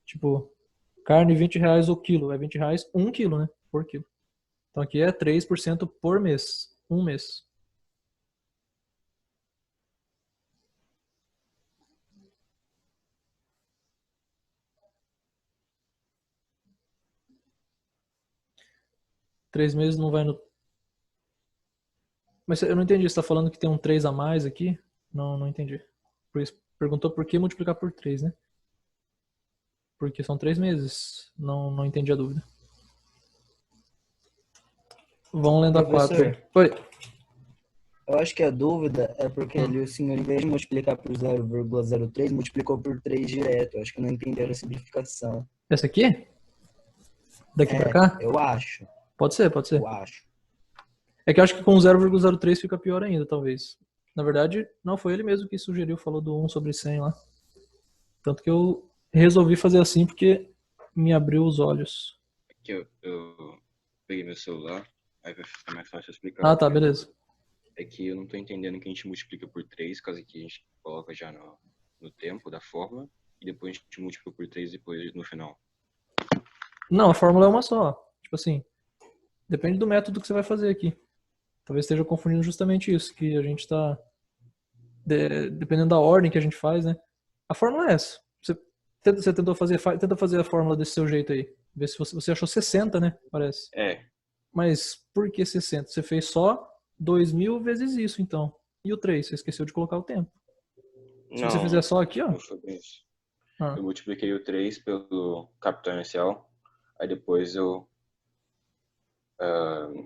Tipo, carne R$ 20 o quilo. É R$ 20 1 quilo, né? Por quilo. Então aqui é 3% por mês. Um mês. Três meses não vai no... Mas eu não entendi. Você está falando que tem um 3 a mais aqui? Não entendi. Por isso, perguntou por que multiplicar por 3, né? Porque são 3 meses. Não entendi a dúvida. Vamos lendo a 4. Professor, Oi. eu acho que a dúvida é porque ali o senhor, em vez de multiplicar por 0,03, multiplicou por 3 direto. Eu acho que não entenderam a simplificação. Essa aqui? Daqui pra cá? Eu acho. Pode ser. Eu acho. É que eu acho que com 0,03 fica pior ainda, talvez. Na verdade, não foi ele mesmo que sugeriu, falou do 1 sobre 100 lá. Tanto que eu resolvi fazer assim porque me abriu os olhos. Aqui eu peguei meu celular, aí vai ficar mais fácil explicar. Ah, tá, beleza. É que eu não tô entendendo que a gente multiplica por 3, caso que a gente coloca já no tempo da fórmula, e depois a gente multiplica por 3 depois no final. Não, a fórmula é uma só. Tipo assim, depende do método que você vai fazer aqui. Talvez esteja confundindo justamente isso, que a gente está... Dependendo da ordem que a gente faz, né? A fórmula é essa. Você tentou fazer, tenta fazer a fórmula desse seu jeito aí. Vê se você achou 60, né? Parece. Mas por que 60? Você fez só 2.000 vezes isso, então. E o 3? Você esqueceu de colocar o tempo. Se você fizer só aqui, ó. Não foi bem isso. Eu multipliquei o 3 pelo capital inicial, aí depois eu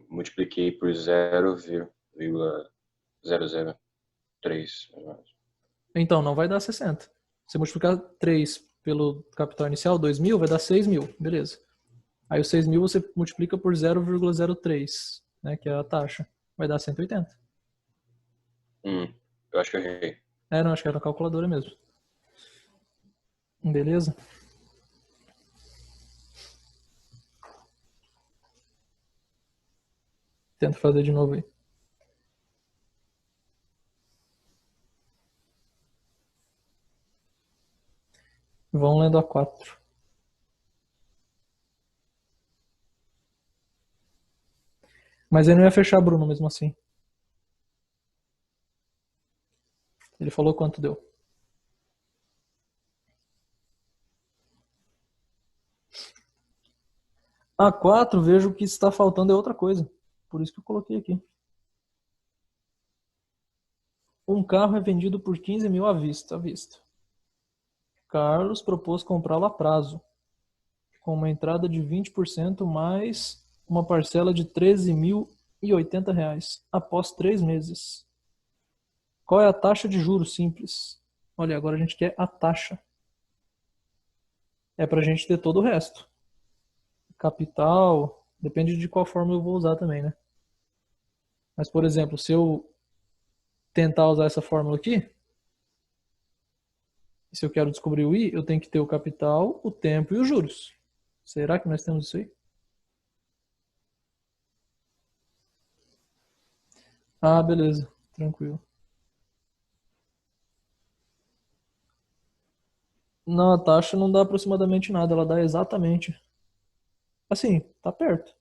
multipliquei por 0,003. Então, não vai dar 60. Se multiplicar 3 pelo capital inicial, 2.000, vai dar 6.000. Beleza. Aí os 6.000 você multiplica por 0,03, né, que é a taxa. Vai dar 180. Eu acho que eu errei. Não, acho que era a calculadora mesmo. Beleza? Tento fazer de novo aí. Vão lendo a 4. Mas ele não ia fechar Bruno mesmo assim. Ele falou quanto deu. A4, vejo que está faltando é outra coisa. Por isso que eu coloquei aqui. Um carro é vendido por 15 mil à vista. Carlos propôs comprá-lo a prazo, com uma entrada de 20% mais uma parcela de R$ 13.080 após 3 meses. Qual é a taxa de juros simples? Olha, agora a gente quer a taxa. É para a gente ter todo o resto. Capital, depende de qual forma eu vou usar também, né? Mas, por exemplo, se eu tentar usar essa fórmula aqui, se eu quero descobrir o I, eu tenho que ter o capital, o tempo e os juros. Será que nós temos isso aí? Ah, beleza. Tranquilo. Não, a taxa não dá aproximadamente nada, ela dá exatamente. Assim, tá perto,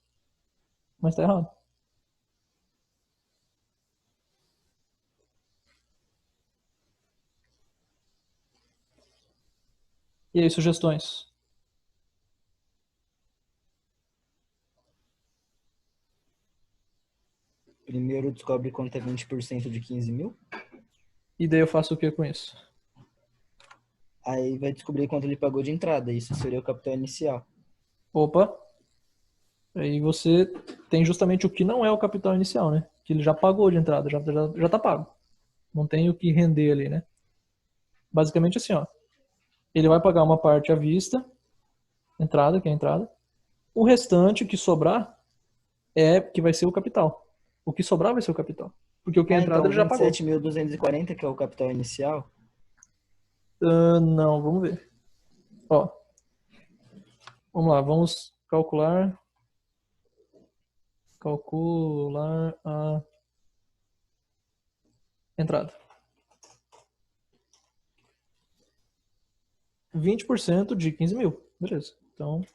mas tá errado. E aí, sugestões? Primeiro descobre quanto é 20% de 15 mil. E daí eu faço o que com isso? Aí vai descobrir quanto ele pagou de entrada. Isso seria o capital inicial. Opa, aí você tem justamente o que não é o capital inicial, né? Que ele já pagou de entrada, já tá pago. Não tem o que render ali, né? Basicamente assim, ó. Ele vai pagar uma parte à vista, entrada, que é a entrada. O restante que sobrar é que vai ser o capital. O que sobrar vai ser o capital. Porque o que é a entrada Então ele já pagou. 27.240, que é o capital inicial. Não, vamos ver. Ó, vamos lá, vamos calcular a entrada. 20% de 15 mil. Beleza. Então,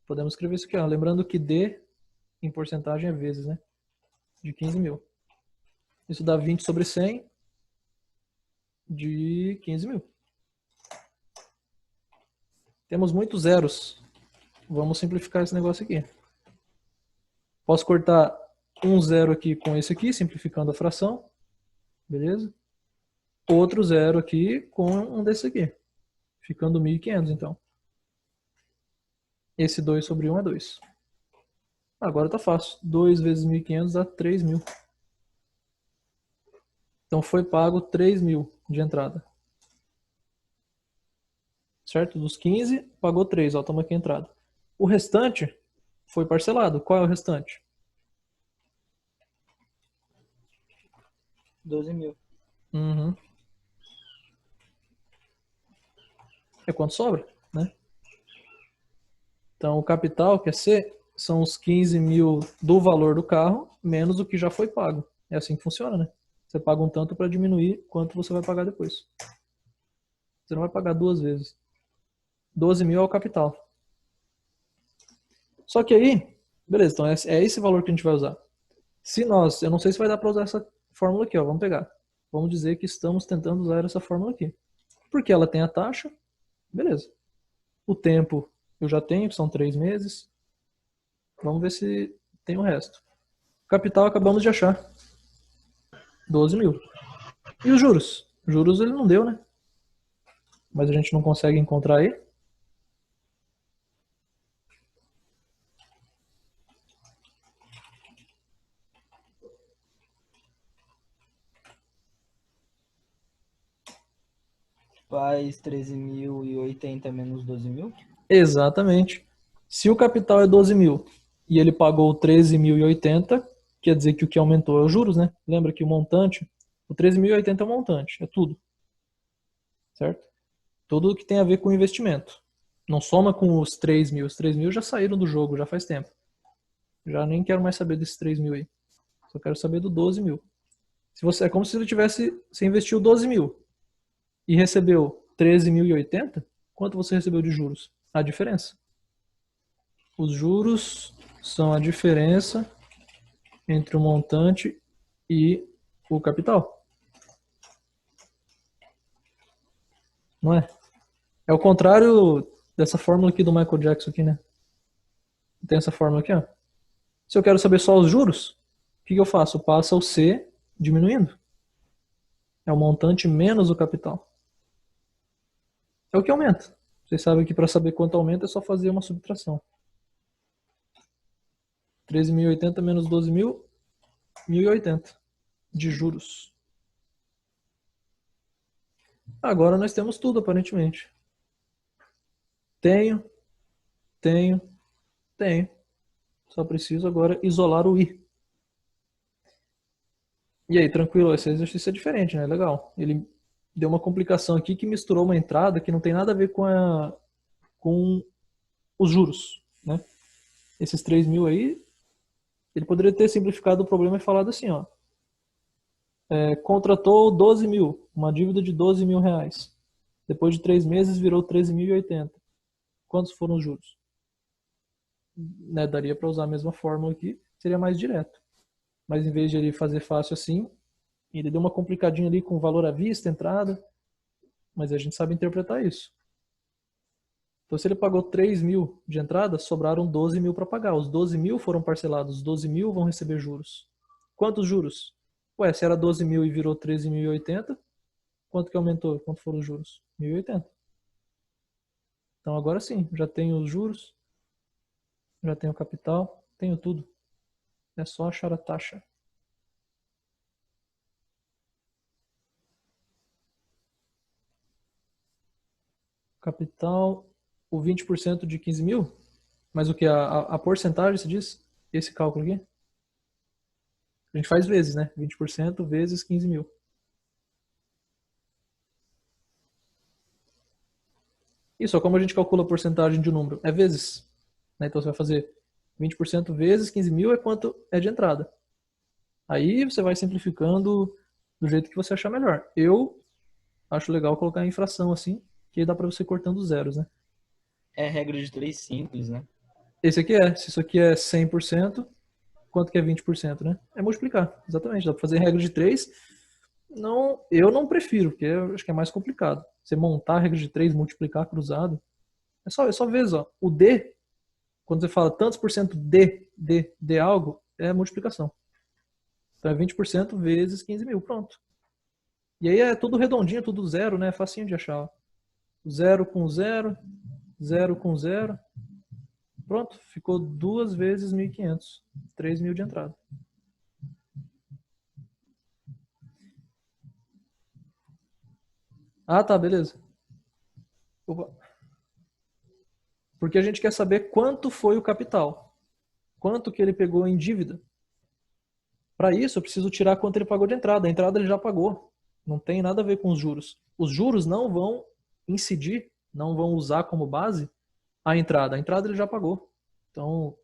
podemos escrever isso aqui. Ó. Lembrando que D em porcentagem é vezes, né? De 15 mil. Isso dá 20 sobre 100 de 15 mil. Temos muitos zeros. Vamos simplificar esse negócio aqui. Posso cortar um zero aqui com esse aqui, simplificando a fração. Beleza? Outro zero aqui com um desse aqui. Ficando 1.500, então. Esse 2 sobre 1 é 2. Agora tá fácil. 2 vezes 1.500 dá 3.000. Então foi pago 3.000 de entrada. Certo? Dos 15, pagou 3. Ó, toma aqui a entrada. O restante foi parcelado. Qual é o restante? 12 mil. Uhum. É quanto sobra, né? Então o capital, que é C, são os 15 mil do valor do carro, menos o que já foi pago. É assim que funciona, né? Você paga um tanto para diminuir quanto você vai pagar depois. Você não vai pagar duas vezes. 12 mil é o capital. Só que aí, beleza, então é esse valor que a gente vai usar. Se nós, eu não sei se vai dar para usar essa fórmula aqui, ó, vamos pegar. Vamos dizer que estamos tentando usar essa fórmula aqui. Porque ela tem a taxa, beleza. O tempo eu já tenho, que são 3 meses. Vamos ver se tem o resto. O capital acabamos de achar. 12 mil. E os juros? Juros ele não deu, né? Mas a gente não consegue encontrar aí. Faz 13.080 menos 12 mil. Exatamente. Se o capital é 12 mil e ele pagou 13.080, quer dizer que o que aumentou é os juros, né? Lembra que o montante, o 13.080 é o montante, é tudo. Certo? Tudo que tem a ver com investimento. Não soma com os 3 mil. Os 3 mil já saíram do jogo, já faz tempo. Já nem quero mais saber desses 3 mil aí. Só quero saber do 12 mil. É como se você investiu 12 mil e recebeu 13.080, quanto você recebeu de juros? A diferença. Os juros são a diferença entre o montante e o capital. Não é? É o contrário dessa fórmula aqui do Michael Jackson aqui, né? Tem essa fórmula aqui, ó. Se eu quero saber só os juros, o que eu faço? Passa o C diminuindo. É o montante menos o capital. É o que aumenta. Vocês sabem que para saber quanto aumenta é só fazer uma subtração. 13.080 menos 12.000, 1.080 de juros. Agora nós temos tudo, aparentemente. Tenho. Só preciso agora isolar o I. E aí, tranquilo? Esse exercício é diferente, né? Legal. Ele deu uma complicação aqui que misturou uma entrada que não tem nada a ver com os juros, né? Esses 3.000 aí, ele poderia ter simplificado o problema e falado assim, ó. Contratou 12 mil, uma dívida de 12 mil reais. Depois de 3 meses virou 13.080. Quantos foram os juros? Né, daria para usar a mesma fórmula aqui, seria mais direto. Mas em vez de ele fazer fácil assim, ele deu uma complicadinha ali com valor à vista, entrada. Mas a gente sabe interpretar isso. Então se ele pagou 3 mil de entrada, sobraram 12 mil para pagar. Os 12 mil foram parcelados, os 12 mil vão receber juros. Quantos juros? Ué, se era 12 mil e virou 13.080, quanto que aumentou? Quanto foram os juros? 1.080. Então agora sim, já tenho os juros, já tenho o capital, tenho tudo. É só achar a taxa. Capital, o 20% de 15 mil? Mas o que? A porcentagem, se diz? Esse cálculo aqui? A gente faz vezes, né? 20% vezes 15 mil. Isso, como a gente calcula a porcentagem de um número? É vezes. Né? Então você vai fazer 20% vezes 15 mil é quanto é de entrada. Aí você vai simplificando do jeito que você achar melhor. Eu acho legal colocar em fração assim, que aí dá pra você ir cortando os zeros, né? É regra de 3 simples, né? Esse aqui se isso aqui é 100%, quanto que é 20%, né? É multiplicar, exatamente. Dá pra fazer regra de 3. Não, eu não prefiro, porque eu acho que é mais complicado. Você montar a regra de 3, multiplicar cruzado. É só vezes, ó. O D, quando você fala tantos por cento de algo, é multiplicação. Então é 20% vezes 15 mil, pronto. E aí é tudo redondinho, tudo zero, né? É facinho de achar. Ó. 0 com 0, 0 com 0. Pronto, ficou 2 vezes 1.500. 3 mil de entrada. Ah, tá, beleza. Opa. Porque a gente quer saber quanto foi o capital. Quanto que ele pegou em dívida. Para isso, eu preciso tirar quanto ele pagou de entrada. A entrada ele já pagou. Não tem nada a ver com os juros. Os juros não vão incidir, não vão usar como base a entrada. A entrada ele já pagou. Então,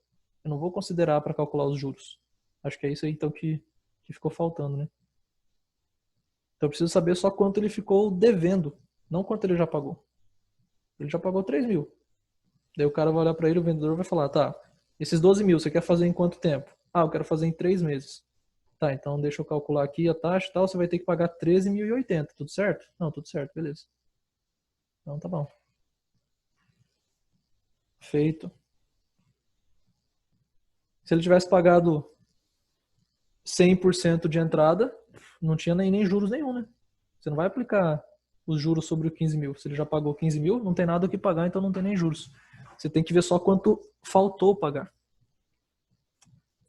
eu não vou considerar para calcular os juros. Acho que é isso aí então que ficou faltando, né? Então eu preciso saber só quanto ele ficou devendo, não quanto ele já pagou. Ele já pagou 3 mil. Daí o cara vai olhar para ele, o vendedor vai falar, tá, esses 12 mil você quer fazer em quanto tempo? Ah, eu quero fazer em 3 meses. Tá, então deixa eu calcular aqui a taxa e tal, você vai ter que pagar 13.080, tudo certo? Não, tudo certo, beleza. Então tá bom. Feito. Se ele tivesse pagado 100% de entrada, não tinha nem juros nenhum, né? Você não vai aplicar os juros sobre o 15 mil. Se ele já pagou 15 mil, não tem nada o que pagar, então não tem nem juros. Você tem que ver só quanto faltou pagar.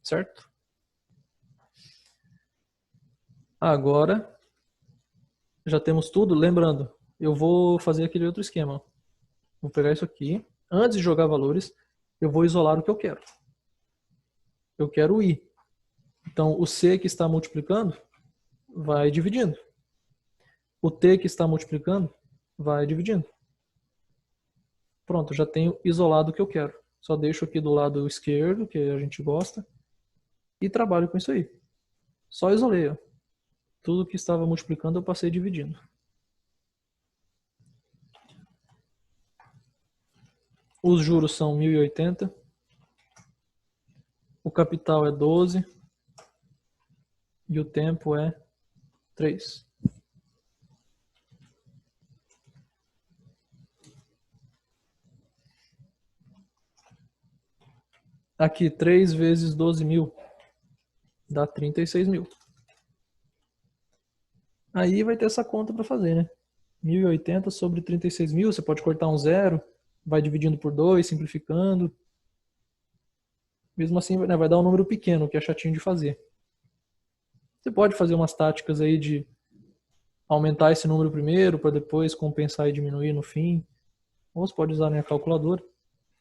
Certo? Agora, já temos tudo. Lembrando, eu vou fazer aquele outro esquema. Vou pegar isso aqui. Antes de jogar valores, eu vou isolar o que eu quero. Eu quero o I. Então, o C que está multiplicando vai dividindo. O T que está multiplicando vai dividindo. Pronto, já tenho isolado o que eu quero. Só deixo aqui do lado esquerdo, que a gente gosta, e trabalho com isso aí. Só isolei, ó. Tudo que estava multiplicando eu passei dividindo. Os juros são 1.080. O capital é 12. E o tempo é 3. Aqui, 3 vezes 12.000 dá 36.000. Aí vai ter essa conta para fazer, né? 1.080 sobre 36.000, você pode cortar um zero, vai dividindo por 2, simplificando. Mesmo assim, né, vai dar um número pequeno, que é chatinho de fazer. Você pode fazer umas táticas aí de aumentar esse número primeiro, para depois compensar e diminuir no fim. Ou você pode usar, né, a calculadora.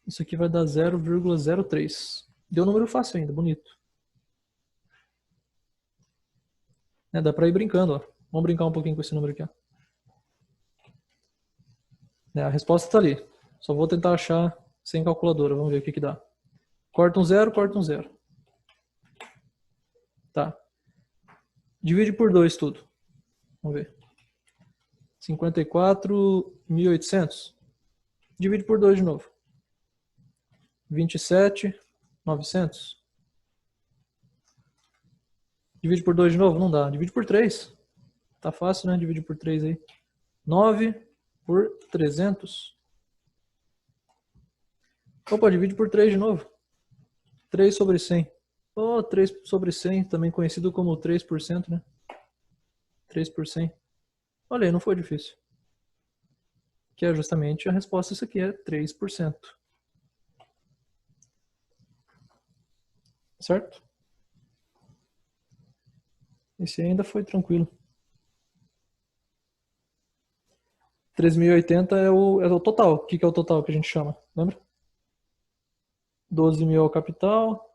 Isso aqui vai dar 0,03. Deu um número fácil ainda, bonito. Né, dá para ir brincando, ó. Vamos brincar um pouquinho com esse número aqui, ó. Né, a resposta está ali. Só vou tentar achar sem calculadora. Vamos ver o que dá. Corta um zero, corta um zero. Tá. Divide por 2 tudo. Vamos ver. 54.800. Divide por 2 de novo. 27.900. Divide por 2 de novo? Não dá. Divide por 3. Tá fácil, né? Divide por 3 aí. 9 por 300. Opa, divide por 3 de novo. 3 sobre 100. Oh, 3 sobre 100, também conhecido como 3%, né? 3 por 100. Olha aí, não foi difícil. Que é justamente a resposta, isso aqui é 3%. Certo? Esse ainda foi tranquilo. 3.080 é o total. O que é o total que a gente chama? Lembra? 12.000 é o capital.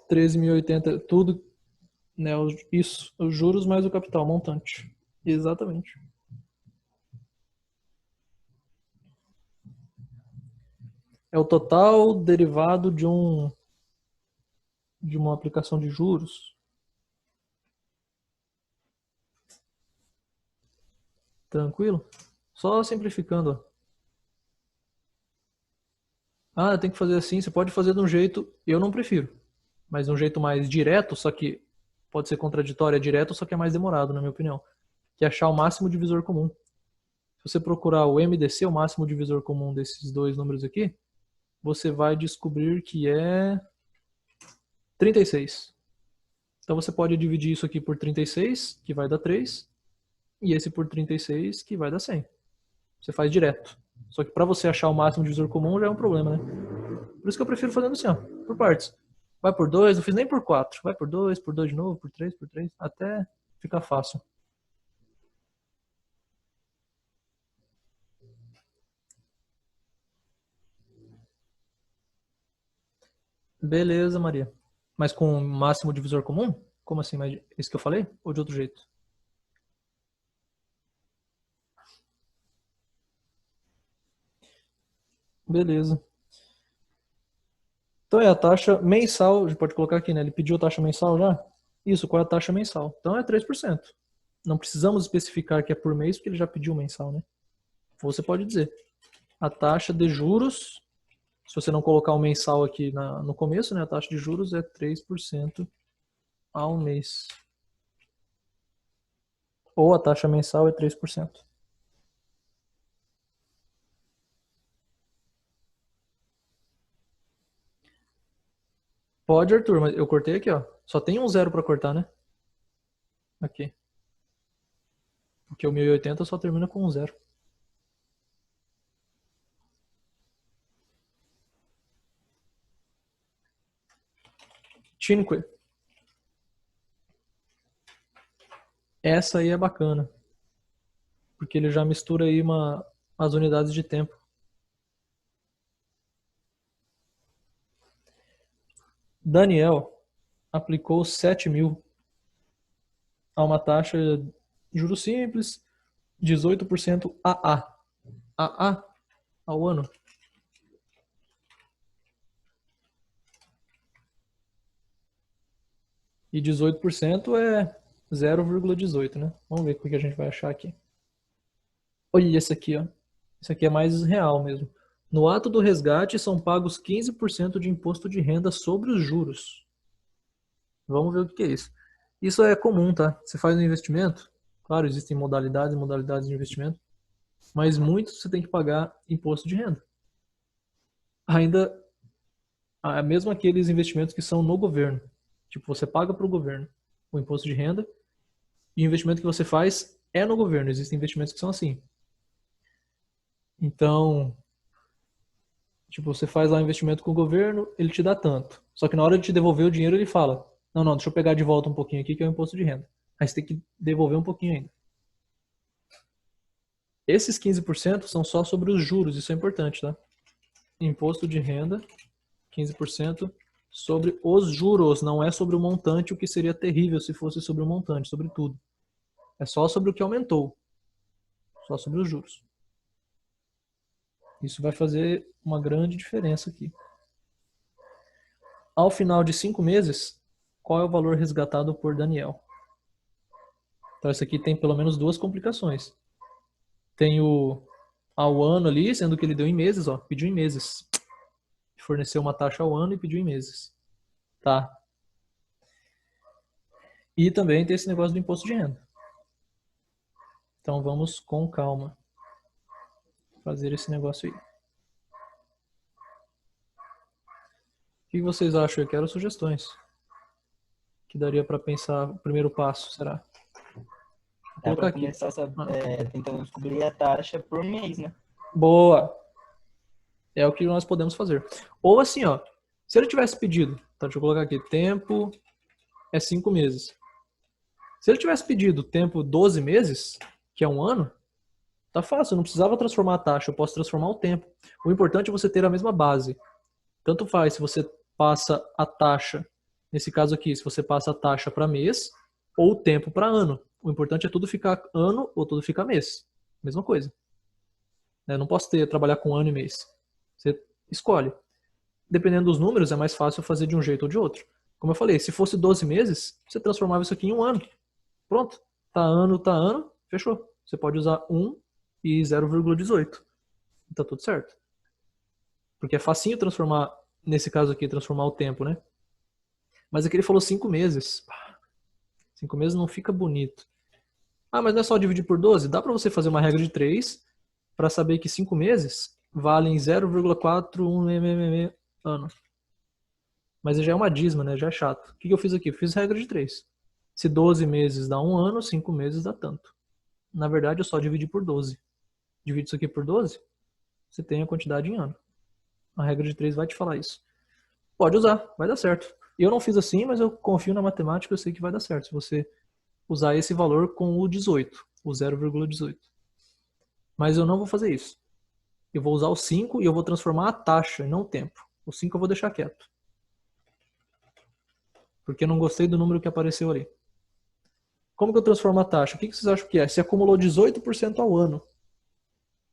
13.080 tudo, né? Isso, os juros mais o capital, montante. Exatamente. É o total derivado de uma aplicação de juros. Tranquilo? Só simplificando, ó. Ah, tem que fazer assim. Você pode fazer de um jeito, eu não prefiro, mas de um jeito mais direto, só que pode ser contraditório, é direto, só que é mais demorado, na minha opinião. Que é achar o máximo divisor comum. Se você procurar o MDC, o máximo divisor comum desses dois números aqui, você vai descobrir que é 36. Então você pode dividir isso aqui por 36, que vai dar 3, e esse por 36, que vai dar 100. Você faz direto. Só que para você achar o máximo divisor comum já é um problema, né? Por isso que eu prefiro fazendo assim, ó, por partes. Vai por 2, não fiz nem por 4. Vai por 2 de novo, por 3, até ficar fácil. Beleza, Maria. Mas com o máximo divisor comum? Como assim? Mas isso que eu falei? Ou de outro jeito? Beleza. Então é a taxa mensal, a gente pode colocar aqui, né? Ele pediu a taxa mensal já? Isso, qual é a taxa mensal? Então é 3%. Não precisamos especificar que é por mês, porque ele já pediu mensal, né? Você pode dizer. A taxa de juros, se você não colocar o mensal aqui no começo, né? A taxa de juros é 3% ao mês. Ou a taxa mensal é 3%. Pode, Arthur, mas eu cortei aqui, ó. Só tem um zero para cortar, né? Aqui. Porque o 1080 só termina com um zero. Cinque. Essa aí é bacana. Porque ele já mistura aí as unidades de tempo. Daniel aplicou 7.000 a uma taxa de juros simples, 18% AA. AA ao ano. E 18% é 0,18, né? Vamos ver o que a gente vai achar aqui. Olha esse aqui, ó. Esse aqui é mais real mesmo. No ato do resgate são pagos 15% de imposto de renda sobre os juros. Vamos ver o que é isso. Isso é comum, tá? Você faz um investimento, claro, existem modalidades e modalidades de investimento, mas muitos você tem que pagar imposto de renda. Ainda, mesmo aqueles investimentos que são no governo. Tipo, você paga para o governo o imposto de renda e o investimento que você faz é no governo. Existem investimentos que são assim. Então, tipo, você faz lá um investimento com o governo, ele te dá tanto. Só que na hora de te devolver o dinheiro, ele fala: não, deixa eu pegar de volta um pouquinho aqui, que é o imposto de renda. Aí você tem que devolver um pouquinho ainda. Esses 15% são só sobre os juros, isso é importante, tá? Imposto de renda, 15% sobre os juros, não é sobre o montante, o que seria terrível se fosse sobre o montante, sobre tudo. É só sobre o que aumentou. Só sobre os juros. Isso vai fazer uma grande diferença aqui. Ao final de 5 meses, qual é o valor resgatado por Daniel? Então, isso aqui tem pelo menos duas complicações. Tem o ao ano ali, sendo que ele deu em meses, ó, pediu em meses. Forneceu uma taxa ao ano e pediu em meses. Tá. E também tem esse negócio do imposto de renda. Então, vamos com calma fazer esse negócio aí. O que vocês acham? Eu quero sugestões. Que daria para pensar o primeiro passo, será? Vou Dá colocar pra aqui. começar tentando descobrir a taxa por mês, né? Boa! É o que nós podemos fazer. Ou assim, ó. Se ele tivesse pedido, tá, deixa eu colocar aqui, tempo é 5 meses. Se ele tivesse pedido tempo 12 meses, que é um ano, tá fácil, eu não precisava transformar a taxa, eu posso transformar o tempo. O importante é você ter a mesma base. Tanto faz se você passa a taxa, nesse caso aqui, se você passa a taxa para mês ou o tempo para ano. O importante é tudo ficar ano ou tudo ficar mês. Mesma coisa. Eu não posso trabalhar com ano e mês. Você escolhe. Dependendo dos números, é mais fácil fazer de um jeito ou de outro. Como eu falei, se fosse 12 meses, você transformava isso aqui em um ano. Pronto. Tá ano, fechou. Você pode usar 1 e 0,18. Tá tudo certo. Porque é facinho transformar, nesse caso aqui, transformar o tempo, né? Mas aqui ele falou 5 meses. 5 meses não fica bonito. Ah, mas não é só dividir por 12? Dá pra você fazer uma regra de 3 para saber que 5 meses valem 0,41 ano. Mas já é uma dízima, né? Já é chato. O que eu fiz aqui? Eu fiz regra de 3. Se 12 meses dá um ano, 5 meses dá tanto. Na verdade, eu só dividi por 12. Divide isso aqui por 12, você tem a quantidade em ano. A regra de 3 vai te falar isso. Pode usar, vai dar certo. Eu não fiz assim, mas eu confio na matemática, eu sei que vai dar certo. Se você usar esse valor com o 18, o 0,18. Mas eu não vou fazer isso. Eu vou usar o 5 e eu vou transformar a taxa, não o tempo. O 5 eu vou deixar quieto. Porque eu não gostei do número que apareceu ali. Como que eu transformo a taxa? O que vocês acham que é? Se acumulou 18% ao ano.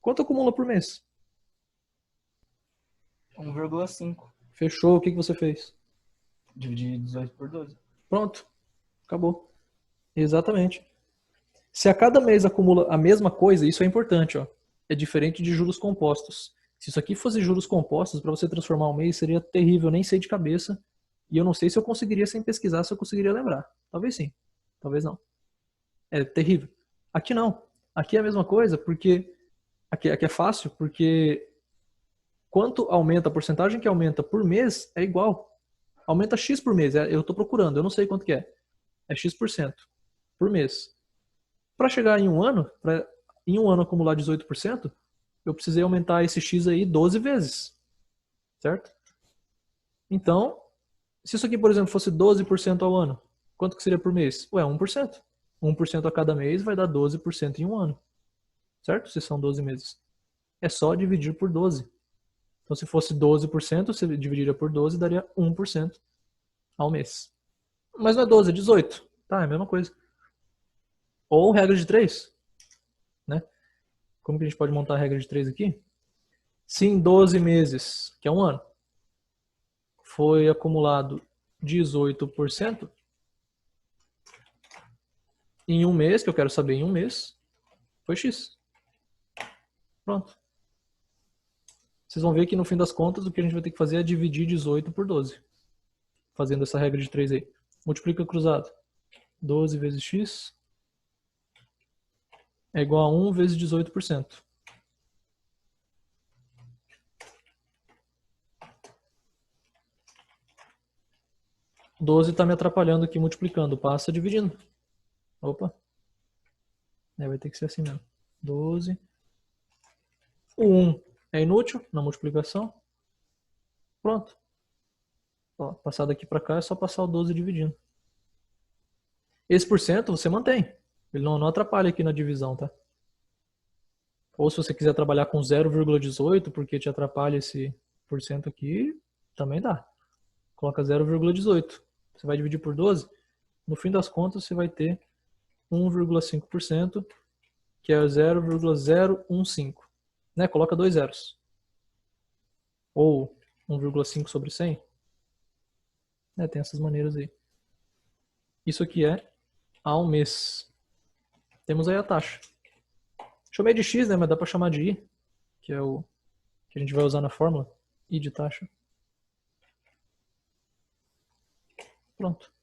Quanto acumula por mês? 1,5. Fechou, o que você fez? Dividir 18 por 12. Pronto, acabou. Exatamente. Se a cada mês acumula a mesma coisa, isso é importante, ó. É diferente de juros compostos. Se isso aqui fosse juros compostos, para você transformar um mês seria terrível, nem sei de cabeça. E eu não sei se eu conseguiria, sem pesquisar, se eu conseguiria lembrar. Talvez sim, talvez não. É terrível. Aqui não. Aqui é a mesma coisa, porque aqui é fácil, porque quanto aumenta, a porcentagem que aumenta por mês é igual. Aumenta X por mês. Eu estou procurando, eu não sei quanto que é. É X% por mês. Para chegar em um ano, para em um ano acumular 18%, eu precisei aumentar esse X aí 12 vezes. Certo? Então, se isso aqui, por exemplo, fosse 12% ao ano, quanto que seria por mês? Ué, 1%. 1% a cada mês vai dar 12% em um ano. Certo? Se são 12 meses. É só dividir por 12. Então, se fosse 12%, você dividiria por 12 daria 1% ao mês. Mas não é 12, é 18. Tá, é a mesma coisa. Ou regra de 3. Né? Como que a gente pode montar a regra de 3 aqui? Se em 12 meses, que é um ano, foi acumulado 18%, em um mês, que eu quero saber em um mês, foi X. Pronto. Vocês vão ver que no fim das contas o que a gente vai ter que fazer é dividir 18 por 12. Fazendo essa regra de 3 aí. Multiplica cruzado. 12 vezes X é igual a 1 vezes 18%. O 12 está me atrapalhando aqui multiplicando. Passa dividindo. Opa. Vai ter que ser assim mesmo. 12. O 1 é inútil na multiplicação. Pronto. Ó, passar daqui para cá é só passar o 12 dividindo. Esse porcento você mantém. Ele não atrapalha aqui na divisão, tá? Ou se você quiser trabalhar com 0,18 porque te atrapalha esse porcento aqui, também dá. Coloca 0,18. Você vai dividir por 12. No fim das contas você vai ter 1,5%, que é 0,015. Né? Coloca 2 zeros. Ou 1,5 sobre 100. Tem essas maneiras aí. Isso aqui é ao mês. Temos aí a taxa. Chamei de X, né? Mas dá para chamar de I, que é o que a gente vai usar na fórmula. I de taxa. Pronto.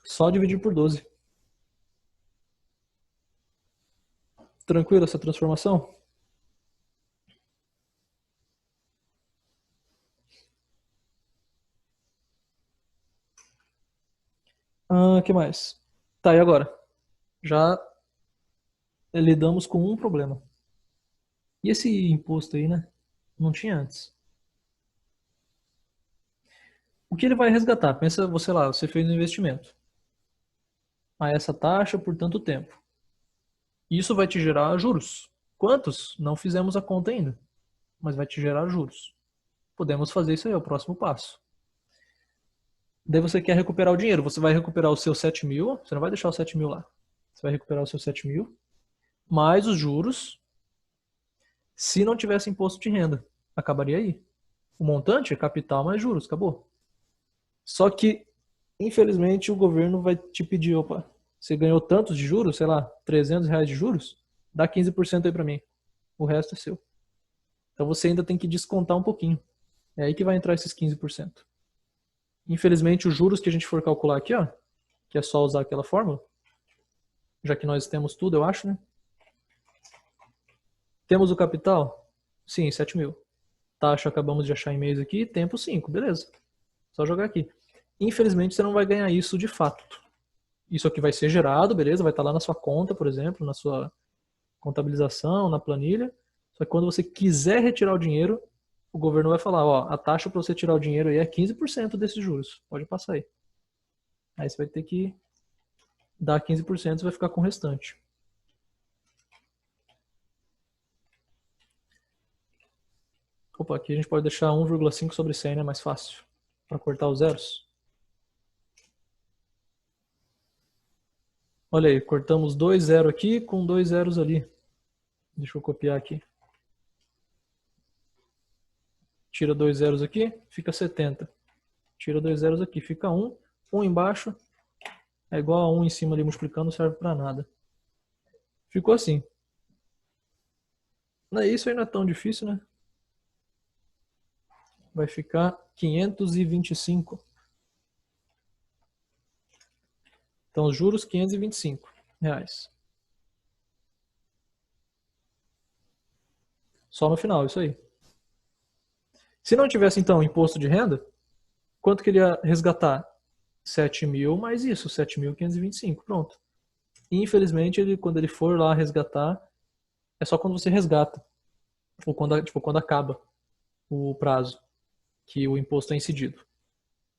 Só dividir por 12. Tranquilo essa transformação? Que mais? Tá, e agora? Já lidamos com um problema. E esse imposto aí, né? Não tinha antes. O que ele vai resgatar? Pensa, você lá, você fez um investimento a essa taxa por tanto tempo. Isso vai te gerar juros. Quantos? Não fizemos a conta ainda, mas vai te gerar juros. Podemos fazer isso aí, é o próximo passo. Daí você quer recuperar o dinheiro. Você vai recuperar os seus 7 mil. Você não vai deixar os 7 mil lá. Você vai recuperar os seus 7 mil. Mais os juros. Se não tivesse imposto de renda. Acabaria aí. O montante é capital mais juros. Acabou. Só que, infelizmente, o governo vai te pedir, opa, você ganhou tantos de juros, sei lá, R$300 de juros, dá 15% aí pra mim. O resto é seu. Então você ainda tem que descontar um pouquinho. É aí que vai entrar esses 15%. Infelizmente, os juros que a gente for calcular aqui, ó, que é só usar aquela fórmula, já que nós temos tudo, eu acho, né? Temos o capital? Sim, 7 mil. Taxa acabamos de achar em mês aqui, tempo 5, beleza. Só jogar aqui. Infelizmente, você não vai ganhar isso de fato. Isso aqui vai ser gerado, beleza? Vai estar lá na sua conta, por exemplo, na sua contabilização, na planilha. Só que quando você quiser retirar o dinheiro, o governo vai falar, ó, a taxa para você tirar o dinheiro aí é 15% desses juros. Pode passar aí. Aí você vai ter que dar 15% e vai ficar com o restante. Opa, aqui a gente pode deixar 1,5 sobre 100, né? Mais fácil. Para cortar os zeros. Olha aí, cortamos 2 zeros aqui com 2 zeros ali. Deixa eu copiar aqui. Tira 2 zeros aqui, fica 70. Tira 2 zeros aqui, fica 1. 1 embaixo é igual a 1 em cima ali multiplicando, não serve para nada. Ficou assim. Isso aí não é tão difícil, né? Vai ficar 525. Então, os juros, R$525. Só no final, isso aí. Se não tivesse, então, imposto de renda, quanto que ele ia resgatar? 7 mil mais isso, 7.525. Pronto. Infelizmente, quando ele for lá resgatar, é só quando você resgata. Ou quando acaba o prazo que o imposto é incidido.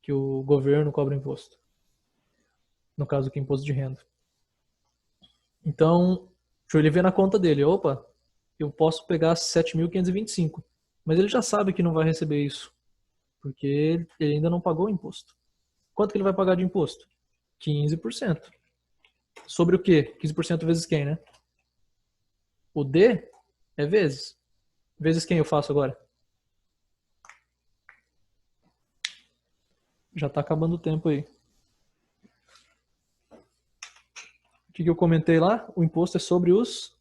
Que o governo cobra imposto. No caso aqui, imposto de renda. Então, deixa ele ver na conta dele. Opa, eu posso pegar 7.525. Mas ele já sabe que não vai receber isso. Porque ele ainda não pagou o imposto. Quanto que ele vai pagar de imposto? 15%. Sobre o quê? 15% vezes quem, né? O D é vezes. Vezes quem eu faço agora? Já está acabando o tempo aí. que eu comentei lá? O imposto é sobre os...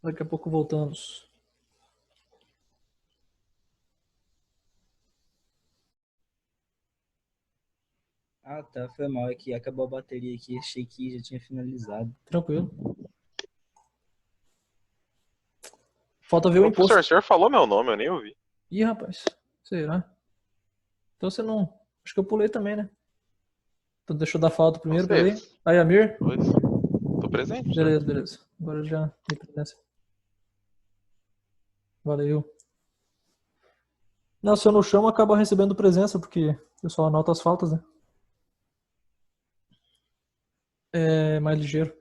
Daqui a pouco voltamos. Ah, tá, foi mal, é que acabou a bateria aqui, achei que já tinha finalizado. Tranquilo. Falta ver o Ô, imposto. professor, o senhor falou meu nome, eu nem ouvi. Ih, rapaz. Será? Então você não... Acho que eu pulei também, né? Então deixa eu dar falta primeiro, peraí. Vocês. Aí, Amir. Pois. Tô presente, professor. Beleza, beleza. Agora já dei presença. Valeu. Não, se eu não chamo, acaba recebendo presença, porque eu só anoto as faltas, né? É mais ligeiro.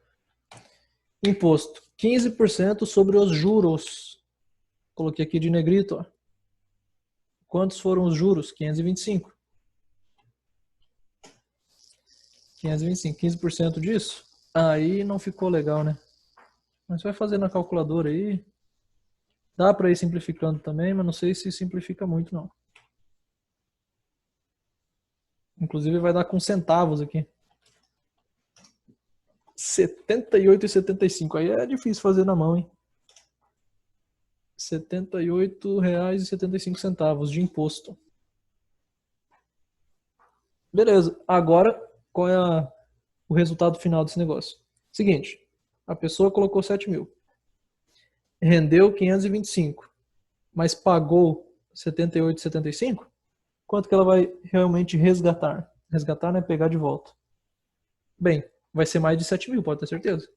Imposto. 15% sobre os juros. Coloquei aqui de negrito, ó. Quantos foram os juros? 525. 525. 15% disso? Aí não ficou legal, né? Mas vai fazer na calculadora aí. Dá para ir simplificando também, mas não sei se simplifica muito, não. Inclusive vai dar com centavos aqui. R$ 78,75. Aí é difícil fazer na mão, hein? R$ 78,75 de imposto. Beleza. Agora, qual é o resultado final desse negócio? Seguinte, a pessoa colocou 7 mil. Rendeu 525, mas pagou 78,75? Quanto que ela vai realmente resgatar? Resgatar, né? Pegar de volta. Bem, vai ser mais de 7 mil, pode ter certeza.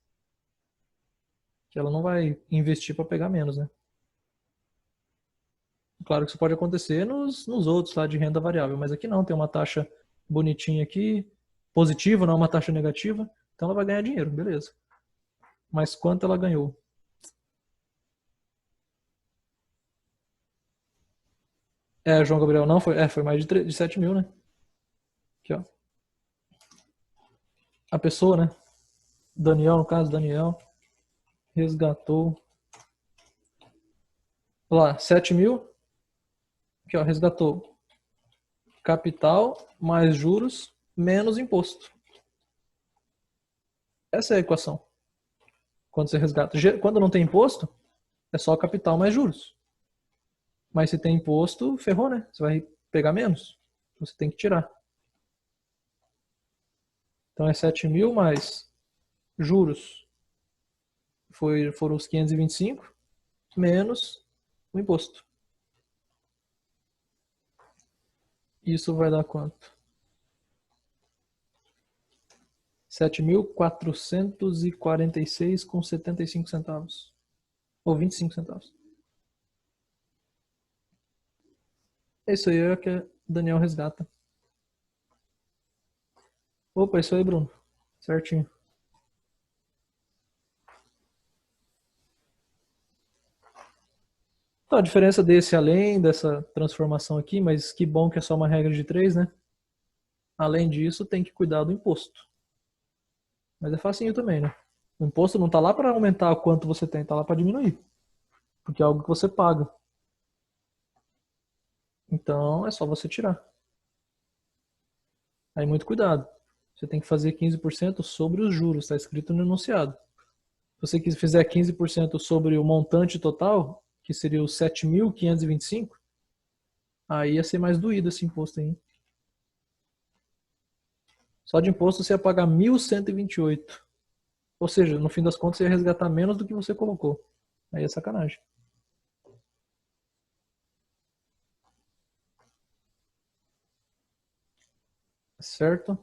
Que ela não vai investir para pegar menos, né? Claro que isso pode acontecer nos outros lá de renda variável, mas aqui não, tem uma taxa bonitinha aqui, positiva, não uma taxa negativa, então ela vai ganhar dinheiro, beleza. Mas quanto ela ganhou? João Gabriel, não, foi mais de 7 mil, né? Aqui, ó. A pessoa, né? Daniel, no caso, Daniel, resgatou. Lá, 7 mil. Aqui, ó, resgatou capital mais juros menos imposto. Essa é a equação. Quando você resgata. Quando não tem imposto, é só capital mais juros. Mas se tem imposto, ferrou, né? Você vai pegar menos. Você tem que tirar. Então é 7 mil mais juros. Foram os 525 menos o imposto. Isso vai dar quanto? 7.446,75 ou 25 centavos. Isso aí é o que o Daniel resgata. Opa, isso aí, Bruno. Certinho. Então, a diferença desse, além dessa transformação aqui, mas que bom que é só uma regra de 3, né? Além disso, tem que cuidar do imposto. Mas é facinho também, né? O imposto não está lá para aumentar o quanto você tem, está lá para diminuir. Porque é algo que você paga. Então, é só você tirar. Aí, muito cuidado. Você tem que fazer 15% sobre os juros, está escrito no enunciado. Se você fizer 15% sobre o montante total, que seria os 7.525, aí ia ser mais doído esse imposto aí. Só de imposto você ia pagar 1.128. Ou seja, no fim das contas você ia resgatar menos do que você colocou. Aí é sacanagem. Certo?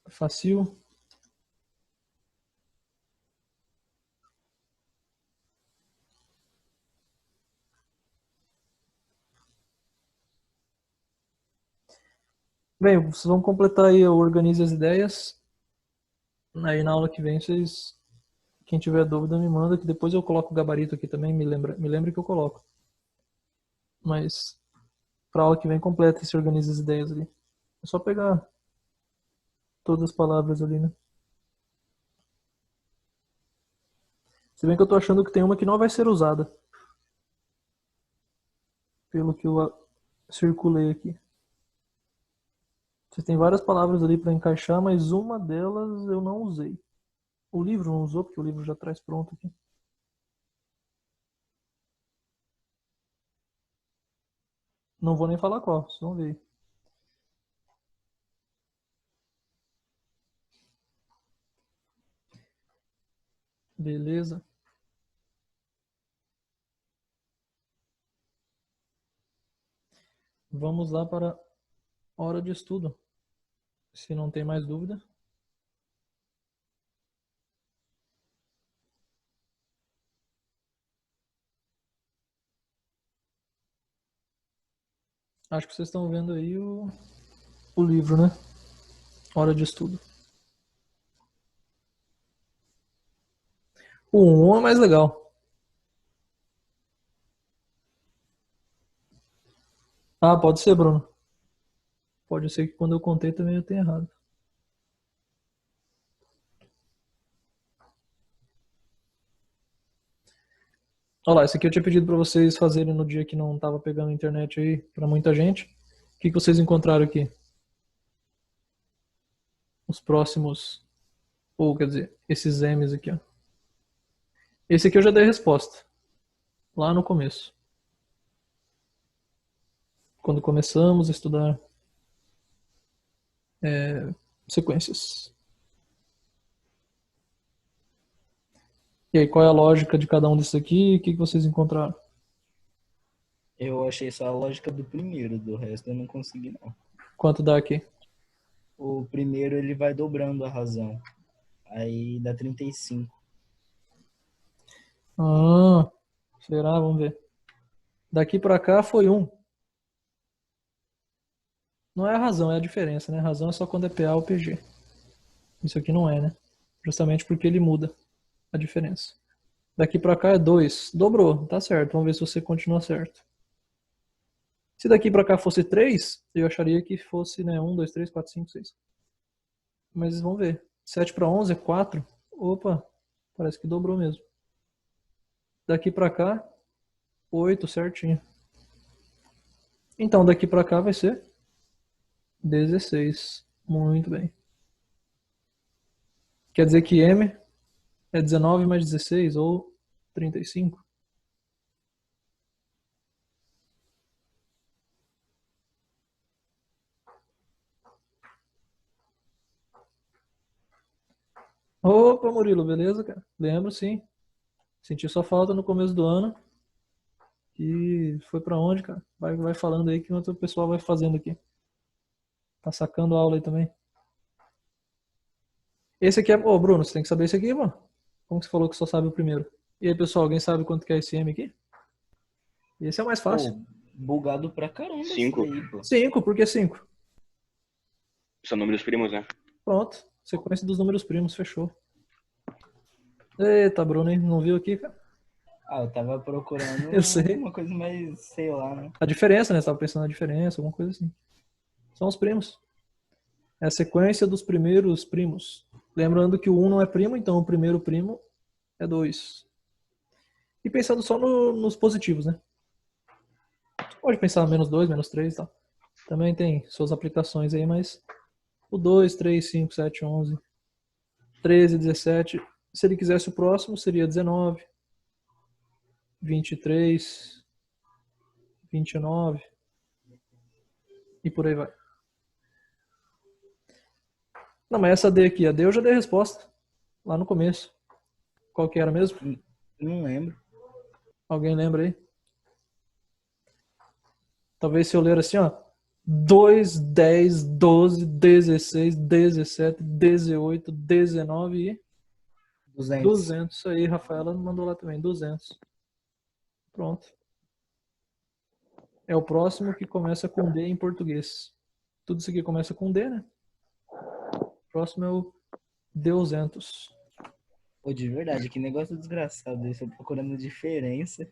Fácil. Bem, vocês vão completar aí, eu organizo as ideias. Aí na aula que vem, quem tiver dúvida me manda, que depois eu coloco o gabarito aqui também, me lembra que eu coloco. Mas para aula que vem completa e se organiza as ideias ali. É só pegar todas as palavras ali, né? Se bem que eu tô achando que tem uma que não vai ser usada. Pelo que eu circulei aqui. Você tem várias palavras ali para encaixar, mas uma delas eu não usei. O livro não usou, porque o livro já traz pronto aqui. Não vou nem falar qual, vocês vão ver. Beleza. Vamos lá para a hora de estudo. Se não tem mais dúvida. Acho que vocês estão vendo aí o livro, né? Hora de estudo. O 1 é mais legal. Ah, pode ser, Bruno. Pode ser que quando eu contei também eu tenha errado. Olha lá, esse aqui eu tinha pedido para vocês fazerem no dia que não estava pegando internet aí para muita gente. O que vocês encontraram aqui? Os próximos, ou quer dizer, esses M's aqui, ó. Esse aqui eu já dei a resposta, lá no começo. Quando começamos a estudar sequências. E aí, qual é a lógica de cada um desses aqui? O que vocês encontraram? Eu achei só a lógica do primeiro, do resto eu não consegui não. Quanto dá aqui? O primeiro ele vai dobrando a razão. Aí dá 35. Ah, será? Vamos ver. Daqui pra cá foi 1. Não é a razão, é a diferença, né? A razão é só quando é PA ou PG. Isso aqui não é, né? Justamente porque ele muda a diferença. Daqui pra cá é 2. Dobrou, tá certo. Vamos ver se você continua certo. Se daqui pra cá fosse 3, eu acharia que fosse, né, 1, 2, 3, 4, 5, 6. Mas vamos ver. 7 para 11 é 4. Opa, parece que dobrou mesmo. Daqui pra cá, 8, certinho. Então daqui pra cá vai ser 16. Muito bem. Quer dizer que M é 19 mais 16 ou 35. Opa, Murilo, beleza, cara? Lembro, sim. Senti sua falta no começo do ano. E foi pra onde, cara? Vai falando aí que o pessoal vai fazendo aqui. Tá sacando a aula aí também. Esse aqui é... Ô, Bruno, você tem que saber esse aqui, mano. Como que você falou que só sabe o primeiro? E aí, pessoal, alguém sabe quanto que é esse M aqui? Esse é o mais fácil. Pô, bugado pra caramba 5. isso aí, pô. 5, por que 5? São números primos, né? Pronto. Sequência dos números primos, fechou. Eita, Bruno, hein? Não viu aqui, cara? Ah, eu tava procurando Eu sei. uma coisa mais, sei lá, né? A diferença, né? Você tava pensando na diferença, alguma coisa assim. São os primos. É a sequência dos primeiros primos. Lembrando que o 1 não é primo, então o primeiro primo é 2. E pensando só nos positivos, né? Pode pensar menos 2, menos 3 e tal. Também tem suas aplicações aí, mas o 2, 3, 5, 7, 11, 13, 17. Se ele quisesse o próximo, seria 19, 23, 29 e por aí vai. Não, mas essa D aqui, a D eu já dei a resposta lá no começo. Qual que era mesmo? Não lembro. Alguém lembra aí? Talvez se eu ler assim, ó. 2, 10, 12, 16, 17, 18, 19 e 200. 200. Isso aí, Rafaela mandou lá também, 200. Pronto. É o próximo que começa com D em português. Tudo isso aqui começa com D, né? O próximo é o 200. Pô, de verdade, que negócio desgraçado isso. Eu procurando diferença.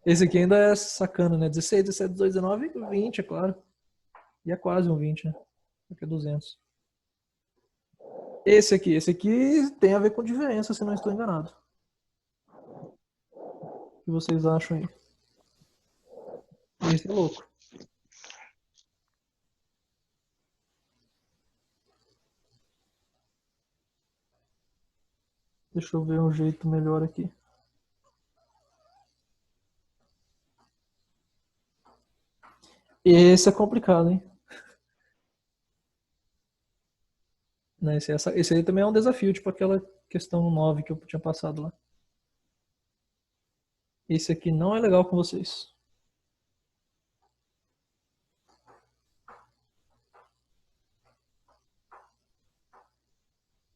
Esse aqui ainda é sacana, né? 16, 17, 18, 19 e 20, é claro. E é quase um 20, né? Aqui é 200. Esse aqui tem a ver com diferença, se não estou enganado. que vocês acham aí? Esse é louco. Deixa eu ver um jeito melhor aqui. Esse é complicado, hein? Né, esse aí também é um desafio, tipo aquela questão 9 que eu tinha passado lá. Esse aqui não é legal com vocês.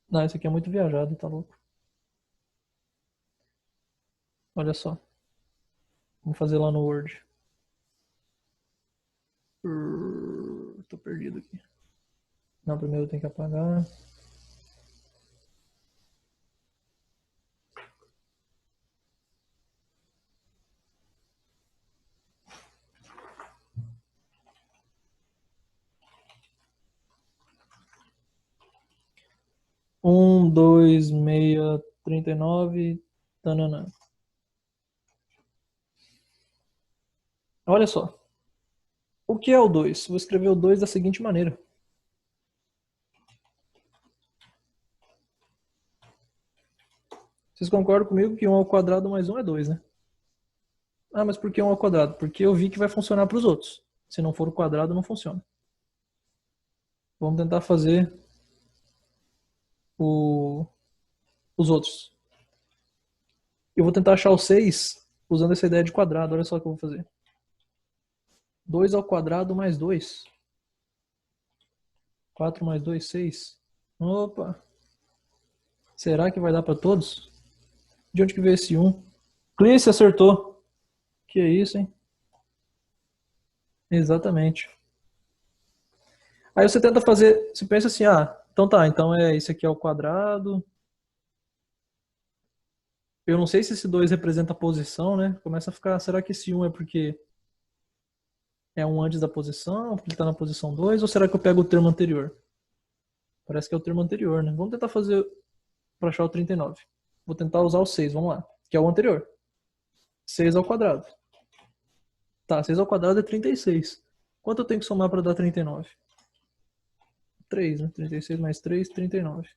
Não, esse aqui é muito viajado, tá louco. Olha só. Vamos fazer lá no Word. Tô perdido aqui. Não, primeiro tem que apagar. Dois, meia, 39. Tananã. Olha só. O que é o 2? Vou escrever o 2 da seguinte maneira. Vocês concordam comigo que 1 ao quadrado mais 1 é 2, né? Ah, mas por que 1 ao quadrado? Porque eu vi que vai funcionar para os outros. Se não for o quadrado, não funciona. Vamos tentar fazer os outros. Eu vou tentar achar o 6 usando essa ideia de quadrado. Olha só o que eu vou fazer. 2 ao quadrado mais 2. 4 mais 2, 6. Opa! Será que vai dar para todos? De onde que veio esse 1? Clícia acertou. Que é isso, hein? Exatamente. Aí você tenta fazer, você pensa assim, então tá, então esse aqui é o quadrado. Eu não sei se esse 2 representa a posição, né? Começa a ficar, será que esse 1 é porque é um antes da posição, porque ele está na posição 2, ou será que eu pego o termo anterior? Parece que é o termo anterior, né? Vamos tentar fazer para achar o 39. Vou tentar usar o 6, vamos lá, que é o anterior. 6 ao quadrado. Tá, 6 ao quadrado é 36. Quanto eu tenho que somar para dar 39? 3, né? 36 mais 3, 39.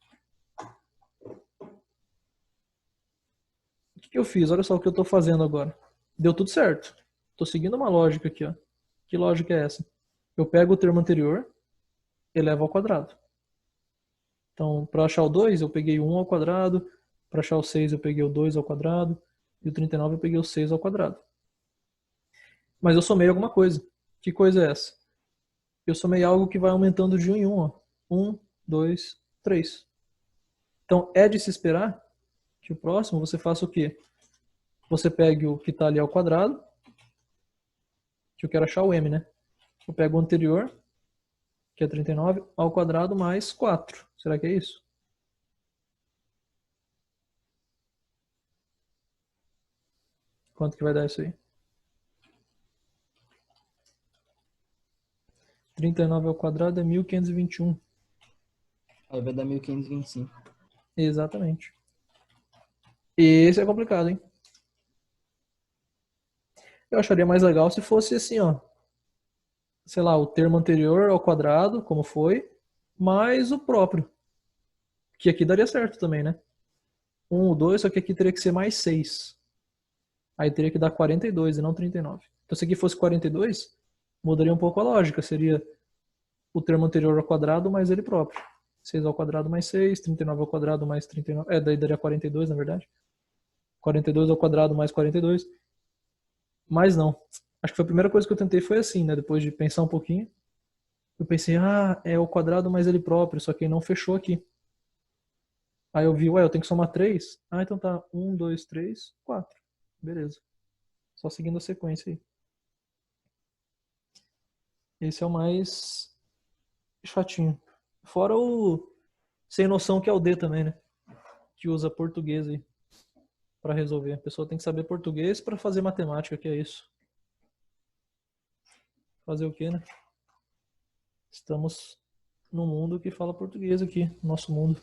O que eu fiz? Olha só o que eu estou fazendo agora. Deu tudo certo. Estou seguindo uma lógica aqui, ó. Que lógica é essa? Eu pego o termo anterior, elevo ao quadrado. Então, para achar o 2, eu peguei o 1 ao quadrado. Para achar o 6, eu peguei o 2 ao quadrado. E o 39, eu peguei o 6 ao quadrado. Mas eu somei alguma coisa. Que coisa é essa? Eu somei algo que vai aumentando de 1 em 1. Ó. 1, 2, 3. Então, é de se esperar que o próximo você faça o quê? Você pegue o que está ali ao quadrado. Que eu quero achar o m, né? Eu pego o anterior, que é 39, ao quadrado mais 4. Será que é isso? Quanto que vai dar isso aí? 39 ao quadrado é 1521. Aí vai dar 1525. Exatamente. Esse é complicado, hein? Eu acharia mais legal se fosse assim, ó. Sei lá, o termo anterior ao quadrado, como foi, mais o próprio. Que aqui daria certo também, né? 1, 2, só que aqui teria que ser mais 6. Aí teria que dar 42 e não 39. Então se aqui fosse 42, mudaria um pouco a lógica. Seria o termo anterior ao quadrado mais ele próprio. 6 ao quadrado mais 6, 39 ao quadrado mais 39. Daí daria 42, na verdade. 42 ao quadrado mais 42. Mas não. Acho que foi a primeira coisa que eu tentei foi assim, né? Depois de pensar um pouquinho. Eu pensei, é o quadrado mais ele próprio, só que não fechou aqui. Aí eu vi, eu tenho que somar 3. Então tá. 1, 2, 3, 4. Beleza. Só seguindo a sequência aí. Esse é o mais chatinho. Fora o sem noção que é o D também, né? Que usa português aí para resolver. A pessoa tem que saber português para fazer matemática, que é isso. Fazer o quê, né? Estamos num mundo que fala português aqui, nosso mundo.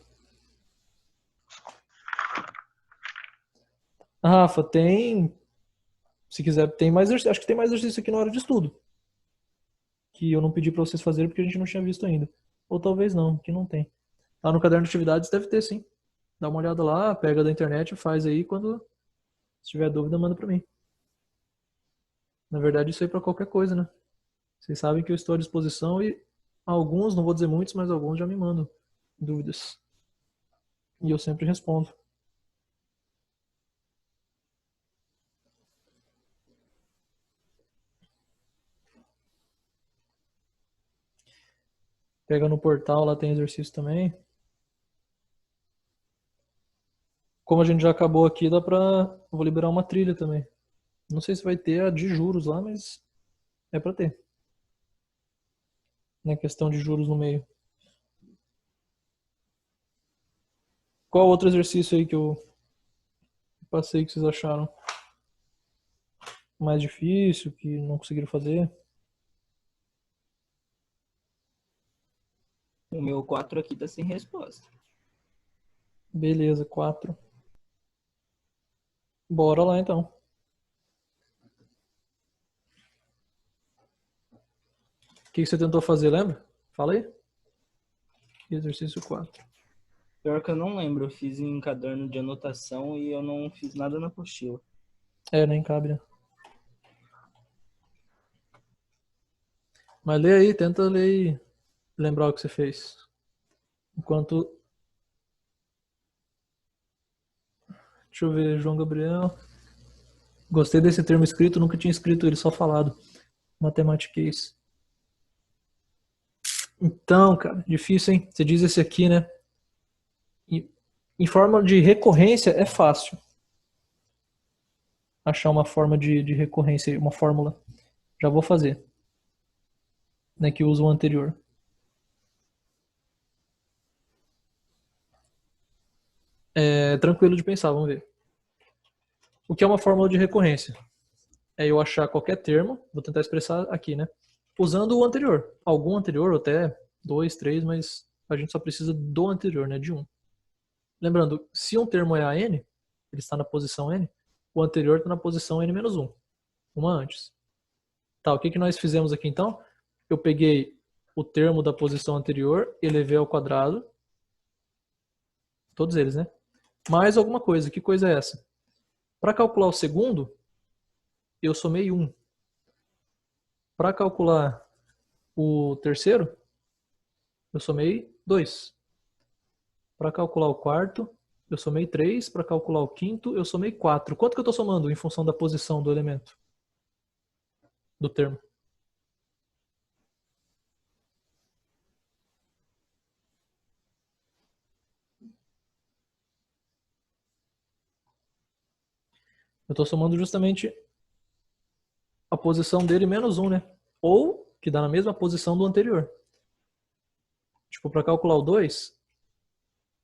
Rafa, tem Se quiser, tem mais exercício. Acho que tem mais exercício aqui na hora de estudo. Que eu não pedi pra vocês fazerem porque a gente não tinha visto ainda. Ou talvez não, que não tem. Lá no caderno de atividades deve ter, sim. Dá uma olhada lá, pega da internet, faz aí. Quando se tiver dúvida, manda pra mim. Na verdade, isso aí pra qualquer coisa, né? Vocês sabem que eu estou à disposição e alguns, não vou dizer muitos, mas alguns já me mandam dúvidas. E eu sempre respondo. Pega no portal, lá tem exercício também. Como a gente já acabou aqui, dá pra... Eu vou liberar uma trilha também. Não sei se vai ter a de juros lá, mas é pra ter. Né? Questão de juros no meio. Qual outro exercício aí que eu passei que vocês acharam mais difícil, que não conseguiram fazer? O meu 4 aqui tá sem resposta. Beleza, 4. Bora lá então. O que você tentou fazer, lembra? Fala aí. Exercício 4. Pior que eu não lembro, eu fiz em caderno de anotação e eu não fiz nada na apostila. É, nem cabe, né? Mas lê aí, tenta ler e lembrar o que você fez. Enquanto... Deixa eu ver, João Gabriel. Gostei desse termo escrito, nunca tinha escrito ele, só falado. Matematiquês. Então, cara, difícil, hein? Você diz esse aqui, né? Em forma de recorrência é fácil. Achar uma forma de recorrência, uma fórmula. Já vou fazer. Né, que usa o anterior. É tranquilo de pensar, vamos ver. O que é uma fórmula de recorrência? É eu achar qualquer termo, vou tentar expressar aqui, né? Usando o anterior. Algum anterior, ou até 2, 3, mas a gente só precisa do anterior, né? De um. Lembrando, se um termo é a n, ele está na posição n, o anterior está na posição n-1, uma antes. Tá, o que que nós fizemos aqui então? Eu peguei o termo da posição anterior, elevei ao quadrado, todos eles, né? Mais alguma coisa. Que coisa é essa? Para calcular o segundo, eu somei 1. Para calcular o terceiro, eu somei 2. Para calcular o quarto, eu somei 3. Para calcular o quinto, eu somei 4. Quanto que eu estou somando em função da posição do elemento? Do termo. Eu estou somando justamente a posição dele menos 1, né? Ou que dá na mesma posição do anterior. Tipo, para calcular o 2,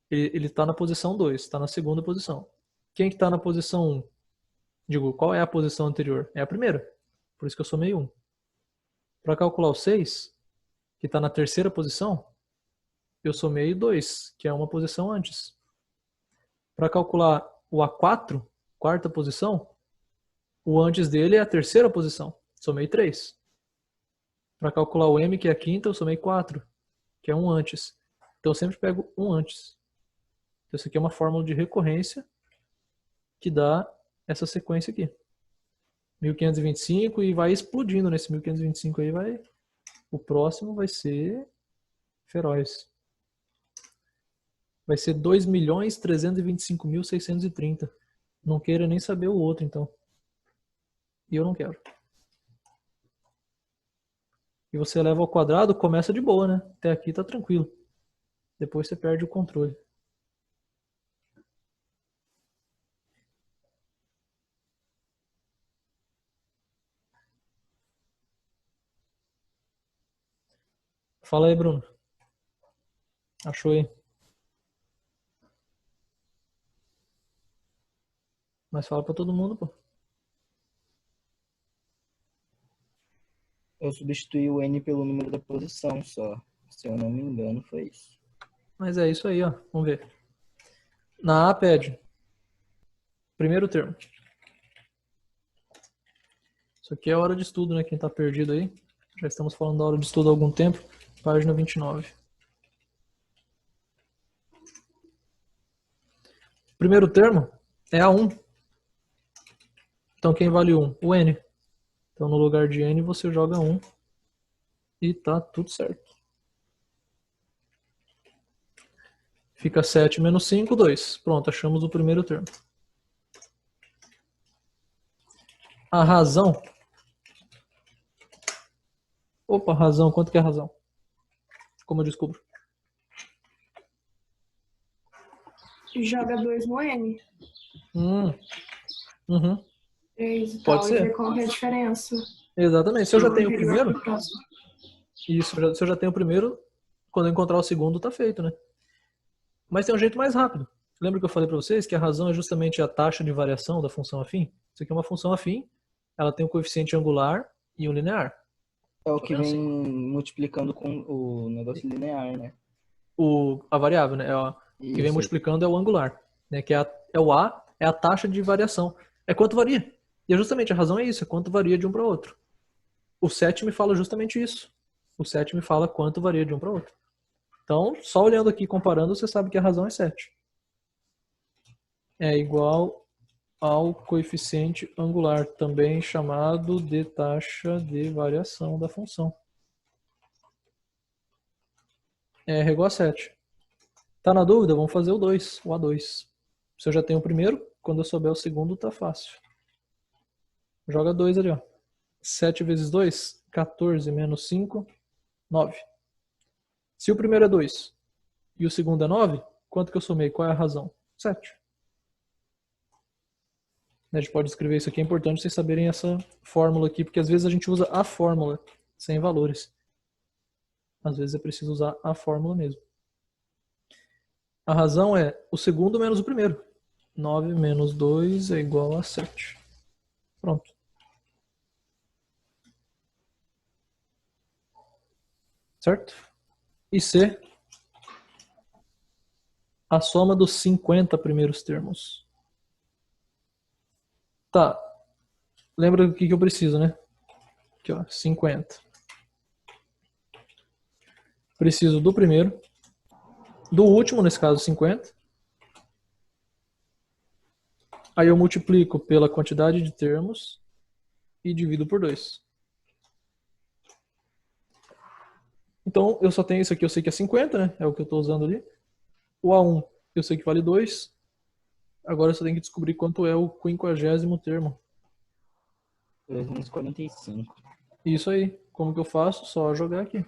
ele está na posição 2, está na segunda posição. Quem que está na posição 1? Digo, qual é a posição anterior? É a primeira. Por isso que eu somei 1. Para calcular o 6, que está na terceira posição, eu somei 2, que é uma posição antes. Para calcular o A4, quarta posição, o antes dele é a terceira posição. Somei 3. Para calcular o M, que é a quinta, eu somei 4, que é um antes. Então eu sempre pego um antes. Então isso aqui é uma fórmula de recorrência que dá essa sequência aqui. 1525 e vai explodindo nesse 1525 aí, vai. O próximo vai ser feroz. Vai ser 2.325.630. Não queira nem saber o outro, então. E eu não quero. E você leva ao quadrado, começa de boa, né? Até aqui tá tranquilo. Depois você perde o controle. Fala aí, Bruno. Achou aí? Mas fala pra todo mundo, pô. Eu substituí o N pelo número da posição só. Se eu não me engano, foi isso. Mas é isso aí, ó. Vamos ver. Na A pede. Primeiro termo. Isso aqui é hora de estudo, né? Quem tá perdido aí. Já estamos falando da hora de estudo há algum tempo. Página 29. Primeiro termo é A1. Então quem vale 1? O N. Então no lugar de N você joga 1 e tá tudo certo. Fica 7 menos 5, 2. Pronto, achamos o primeiro termo. A razão. Opa, razão. Quanto que é a razão? Como eu descubro? Joga 2 no N. Uhum. 3 e Pode tal. ser. E ver qual que é a diferença. Exatamente. Se eu já do tenho o anterior primeiro, pro próximo. isso, se eu já tenho o primeiro, quando eu encontrar o segundo, tá feito, né? Mas tem um jeito mais rápido. Lembra que eu falei para vocês que a razão é justamente a taxa de variação da função afim? Isso aqui é uma função afim, ela tem um coeficiente angular e um linear. É o que vem Assim. multiplicando com o negócio linear, né? A variável, né? O que vem Isso. multiplicando é o angular, né? Que é o A, é a taxa de variação. É quanto varia. E é justamente a razão é isso, é quanto varia de um para outro. O 7 me fala justamente isso. O 7 me fala quanto varia de um para outro. Então, só olhando aqui, comparando, você sabe que a razão é 7. É igual ao coeficiente angular, também chamado de taxa de variação da função. É igual a 7. Tá na dúvida? Vamos fazer o 2, o A2. Se eu já tenho o primeiro, quando eu souber o segundo, tá fácil. Joga 2 ali, ó. 7 vezes 2, 14 menos 5, 9. Se o primeiro é 2 e o segundo é 9, quanto que eu somei? Qual é a razão? 7. A gente pode escrever isso aqui, é importante vocês saberem essa fórmula aqui, porque às vezes a gente usa a fórmula sem valores. Às vezes é preciso usar a fórmula mesmo. A razão é o segundo menos o primeiro. 9 menos 2 é igual a 7. Pronto. Certo? E C, a soma dos 50 primeiros termos. Tá. Lembra do que eu preciso, né? Aqui, ó, 50. Preciso do primeiro. Do último, nesse caso, 50. Aí eu multiplico pela quantidade de termos e divido por 2. Então, eu só tenho isso aqui, eu sei que é 50, né? É o que eu estou usando ali. O A1, eu sei que vale 2. Agora eu só tenho que descobrir quanto é o 50º termo. 345. Isso aí. Como que eu faço? Só jogar aqui.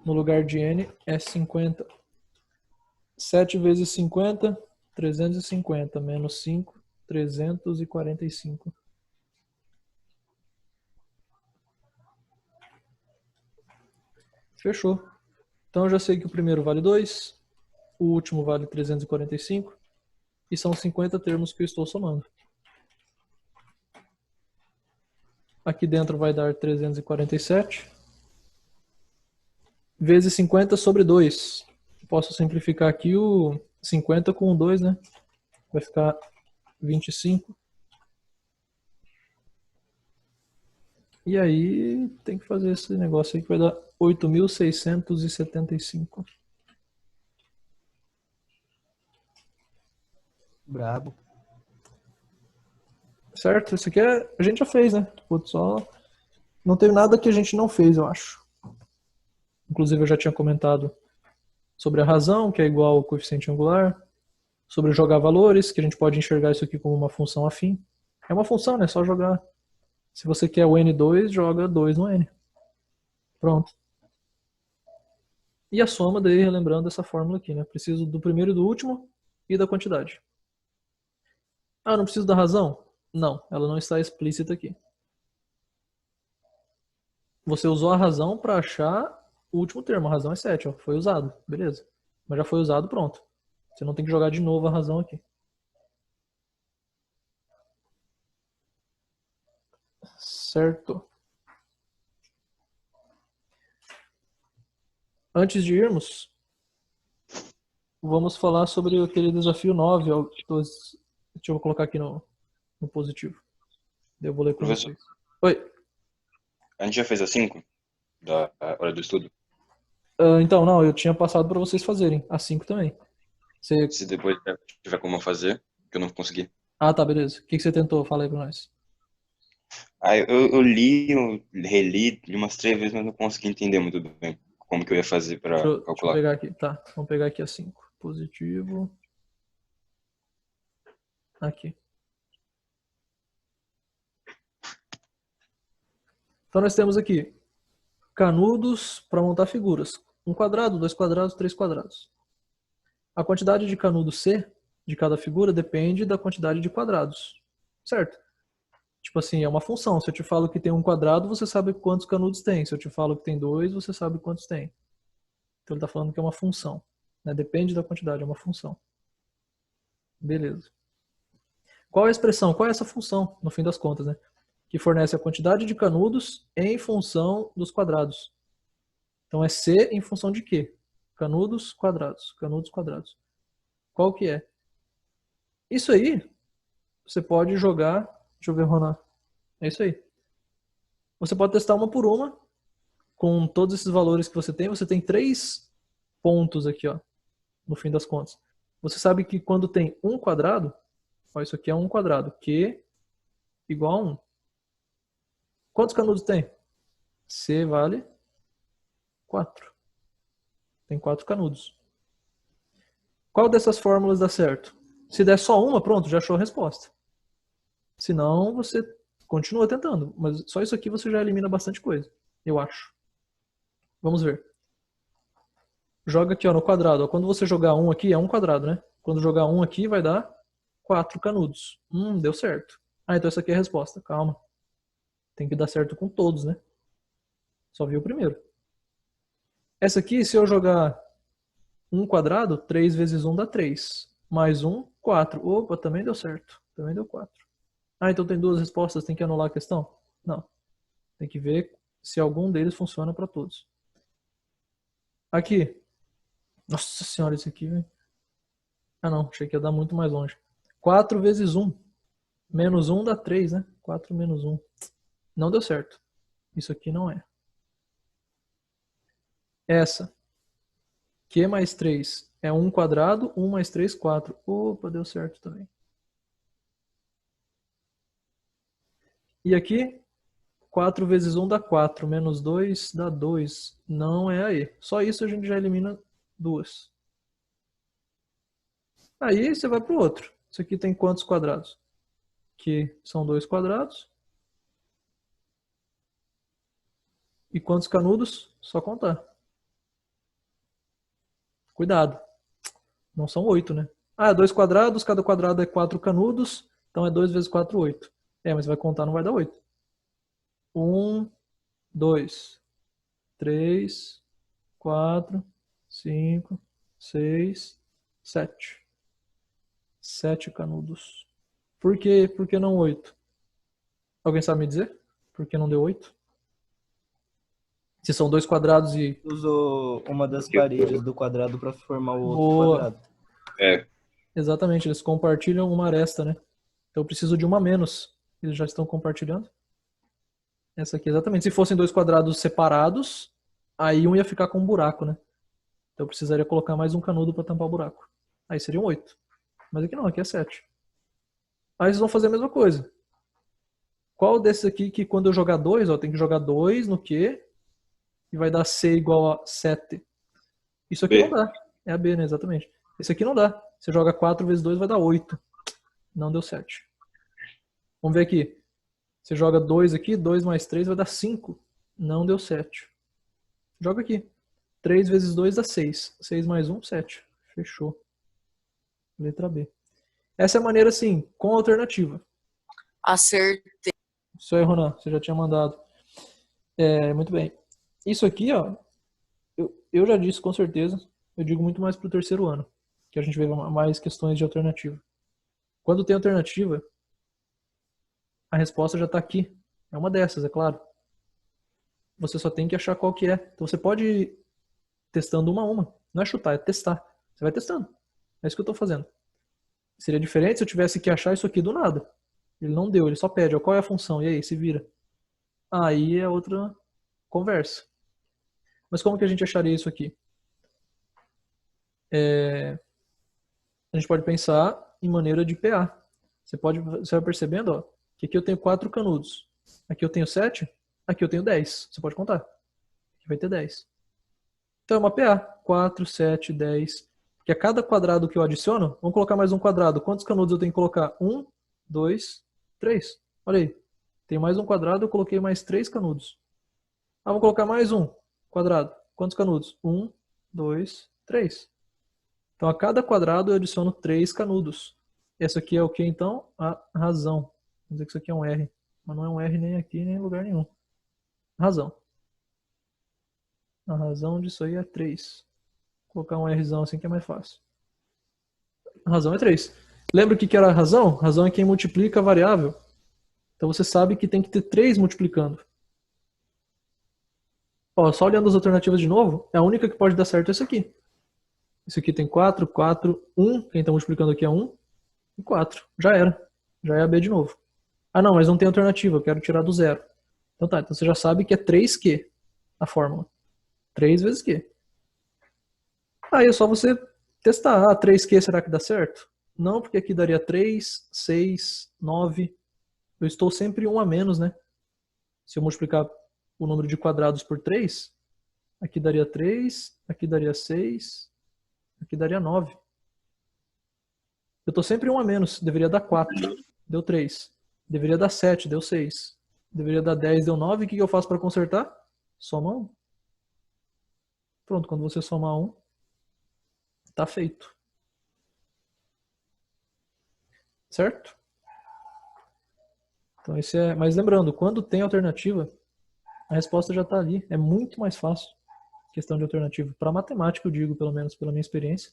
No lugar de N é 50. 7 vezes 50, 350. Menos 5, 345. Fechou. Então eu já sei que o primeiro vale 2, o último vale 345 e são 50 termos que eu estou somando. Aqui dentro vai dar 347 vezes 50 sobre 2. Posso simplificar aqui o 50 com o 2, né? Vai ficar 25. E aí tem que fazer esse negócio aí que vai dar 8.675. Brabo. Certo? Isso aqui a gente já fez, né? Putz, só não teve nada que a gente não fez, eu acho. Inclusive eu já tinha comentado sobre a razão, que é igual ao coeficiente angular, sobre jogar valores, que a gente pode enxergar isso aqui como uma função afim. É uma função, né? É só jogar. Se você quer o N2, joga 2 no N. Pronto. E a soma daí, relembrando essa fórmula aqui, né? Preciso do primeiro e do último e da quantidade. Ah, não preciso da razão? Não, ela não está explícita aqui. Você usou a razão para achar o último termo. A razão é 7, ó. Foi usado. Beleza. Mas já foi usado, pronto. Você não tem que jogar de novo a razão aqui. Certo. Antes de irmos, vamos falar sobre aquele desafio 9, Deixa eu colocar aqui no positivo. Eu vou ler com Professor. vocês. Oi. A gente já fez a 5 da hora do estudo? Então, não, eu tinha passado para vocês fazerem. A 5 também. Você... Se depois tiver como fazer, que eu não consegui. Ah, tá, beleza. O que você tentou? Fala aí pra nós. Eu li, eu reli li umas 3 vezes, mas não consegui entender muito bem como que eu ia fazer para Deixa eu calcular. pegar aqui. Tá, vamos pegar aqui a 5. Positivo. Aqui. Então nós temos aqui canudos para montar figuras. 1 quadrado, 2 quadrados, 3 quadrados. A quantidade de canudo C de cada figura depende da quantidade de quadrados. Certo? Tipo assim, é uma função. Se eu te falo que tem 1 quadrado, você sabe quantos canudos tem. Se eu te falo que tem 2, você sabe quantos tem. Então ele está falando que é uma função. Né? Depende da quantidade, é uma função. Beleza. Qual é a expressão? Qual é essa função, no fim das contas, né? Que fornece a quantidade de canudos em função dos quadrados. Então é C em função de quê? Canudos quadrados. Canudos quadrados. Qual que é? Isso aí, você pode jogar... Deixa eu ver, Ronan. É isso aí. Você pode testar uma por uma, com todos esses valores que você tem. Você tem 3 pontos aqui, ó, no fim das contas. Você sabe que quando tem 1 quadrado, ó, isso aqui é 1 quadrado, Q igual a 1. Quantos canudos tem? C vale 4. Tem 4 canudos. Qual dessas fórmulas dá certo? Se der só uma, pronto, já achou a resposta. Se não, você continua tentando. Mas só isso aqui você já elimina bastante coisa, eu acho. Vamos ver. Joga aqui, ó, no quadrado. Ó, quando você jogar 1 aqui, é 1 quadrado, né? Quando jogar 1 aqui, vai dar 4 canudos. Deu certo. Ah, então essa aqui é a resposta. Calma. Tem que dar certo com todos, né? Só vi o primeiro. Essa aqui, se eu jogar 1 quadrado, 3 vezes 1 dá 3. Mais 1, 4. Opa, também deu certo. Também deu 4. Ah, então tem 2 respostas, tem que anular a questão? Não. Tem que ver se algum deles funciona para todos. Aqui. Nossa senhora, esse aqui, velho. Ah, não. Achei que ia dar muito mais longe. 4 vezes 1. Menos 1 dá 3, né? 4 menos 1. Não deu certo. Isso aqui não é. Essa. Q mais 3 é 1 quadrado. 1 mais 3, 4. Opa, deu certo também. E aqui, 4 vezes 1 dá 4. Menos 2 dá 2. Não é aí. Só isso a gente já elimina 2. Aí você vai para o outro. Isso aqui tem quantos quadrados? Que são 2 quadrados. E quantos canudos? Só contar. Cuidado. Não são 8, né? Ah, 2 quadrados, cada quadrado é 4 canudos. Então é 2 vezes 4, 8. É, mas vai contar, não vai dar 8. 1, 2, 3, 4, 5, 6, 7. 7 canudos. Por quê? Por que não 8? Alguém sabe me dizer? Por que não deu 8? Se são 2 quadrados e... Usou uma das paredes do quadrado para formar o outro Boa. quadrado. É, Exatamente, eles compartilham uma aresta, né? Então eu preciso de uma a menos. Eles já estão compartilhando. Essa aqui, exatamente. Se fossem 2 quadrados separados, aí um ia ficar com um buraco, né? Então eu precisaria colocar mais um canudo para tampar o buraco. Aí seriam 8. Mas aqui não, aqui é 7. Aí vocês vão fazer a mesma coisa. Qual desses aqui que quando eu jogar 2, ó, tem que jogar 2 no Q e vai dar C igual a 7. Isso aqui B. não dá. É a B, né? Exatamente. Esse aqui não dá. Você joga 4 vezes 2 vai dar 8. Não deu 7. Vamos ver aqui. Você joga 2 aqui, 2 mais 3 vai dar 5. Não deu 7. Joga aqui. 3 vezes 2 dá 6. 6 mais 1, 7. Fechou. Letra B. Essa é a maneira, assim, com alternativa. Acertei. Isso aí, Ronan. Você já tinha mandado. Muito bem. Isso aqui, ó. Eu já disse com certeza. Eu digo muito mais pro terceiro ano. Que a gente vê mais questões de alternativa. Quando tem alternativa, a resposta já está aqui. É uma dessas, é claro. Você só tem que achar qual que é. Então você pode ir testando uma a uma. Não é chutar, é testar. Você vai testando. É isso que eu estou fazendo. Seria diferente se eu tivesse que achar isso aqui do nada. Ele não deu, ele só pede, ó, qual é a função? E aí, se vira. Aí é outra conversa. Mas como que a gente acharia isso aqui? A gente pode pensar em maneira de PA. Você vai percebendo, ó, que aqui eu tenho 4 canudos. Aqui eu tenho 7, aqui eu tenho 10. Você pode contar. Aqui vai ter 10. Então é uma PA. 4, 7, 10. Porque a cada quadrado que eu adiciono, vamos colocar mais um quadrado. Quantos canudos eu tenho que colocar? 1, 2, 3. Olha aí. Tem mais um quadrado, eu coloquei mais 3 canudos. Ah, vou colocar mais um quadrado. Quantos canudos? 1, 2, 3. Então a cada quadrado eu adiciono 3 canudos. Essa aqui é o que então? A razão. Vamos dizer que isso aqui é um R. Mas não é um R nem aqui, nem em lugar nenhum. Razão. A razão disso aí é 3. Vou colocar um Rzão assim que é mais fácil. A razão é 3. Lembra o que era a razão? A razão é quem multiplica a variável. Então você sabe que tem que ter 3 multiplicando. Ó, só olhando as alternativas de novo, a única que pode dar certo é essa aqui. Isso aqui tem 4, 4, 1. Quem está multiplicando aqui é 1. E 4. Já era. Já é a B de novo. Ah não, mas não tem alternativa. Eu quero tirar do zero. Então tá, então você já sabe que é 3Q a fórmula. 3 vezes Q. Aí é só você testar. Ah, 3Q será que dá certo? Não, porque aqui daria 3, 6, 9. Eu estou sempre 1 a menos, né? Se eu multiplicar o número de quadrados por 3, aqui daria 3, aqui daria 6, aqui daria 9. Eu estou sempre 1 a menos, deveria dar 4, deu 3. Deveria dar 7, deu 6. Deveria dar 10, deu 9. O que eu faço para consertar? Soma 1. Pronto, quando você somar 1, está feito. Certo? Então esse é... Mas lembrando, quando tem alternativa, a resposta já está ali. É muito mais fácil. Questão de alternativa. Para matemática, eu digo, pelo menos pela minha experiência.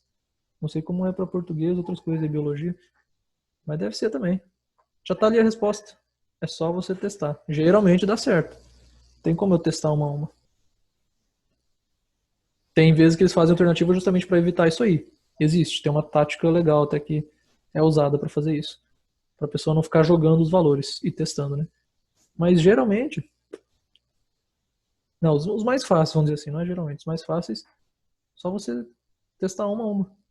Não sei como é para português, outras coisas de biologia. Mas deve ser também. Já está ali a resposta. É só você testar. Geralmente dá certo. Tem como eu testar uma a uma. Tem vezes que eles fazem alternativa justamente para evitar isso aí. Existe. Tem uma tática legal até que é usada para fazer isso. Para a pessoa não ficar jogando os valores e testando, né? Mas geralmente... Não, os mais fáceis, vamos dizer assim. Não é geralmente. Os mais fáceis, só você testar uma a uma.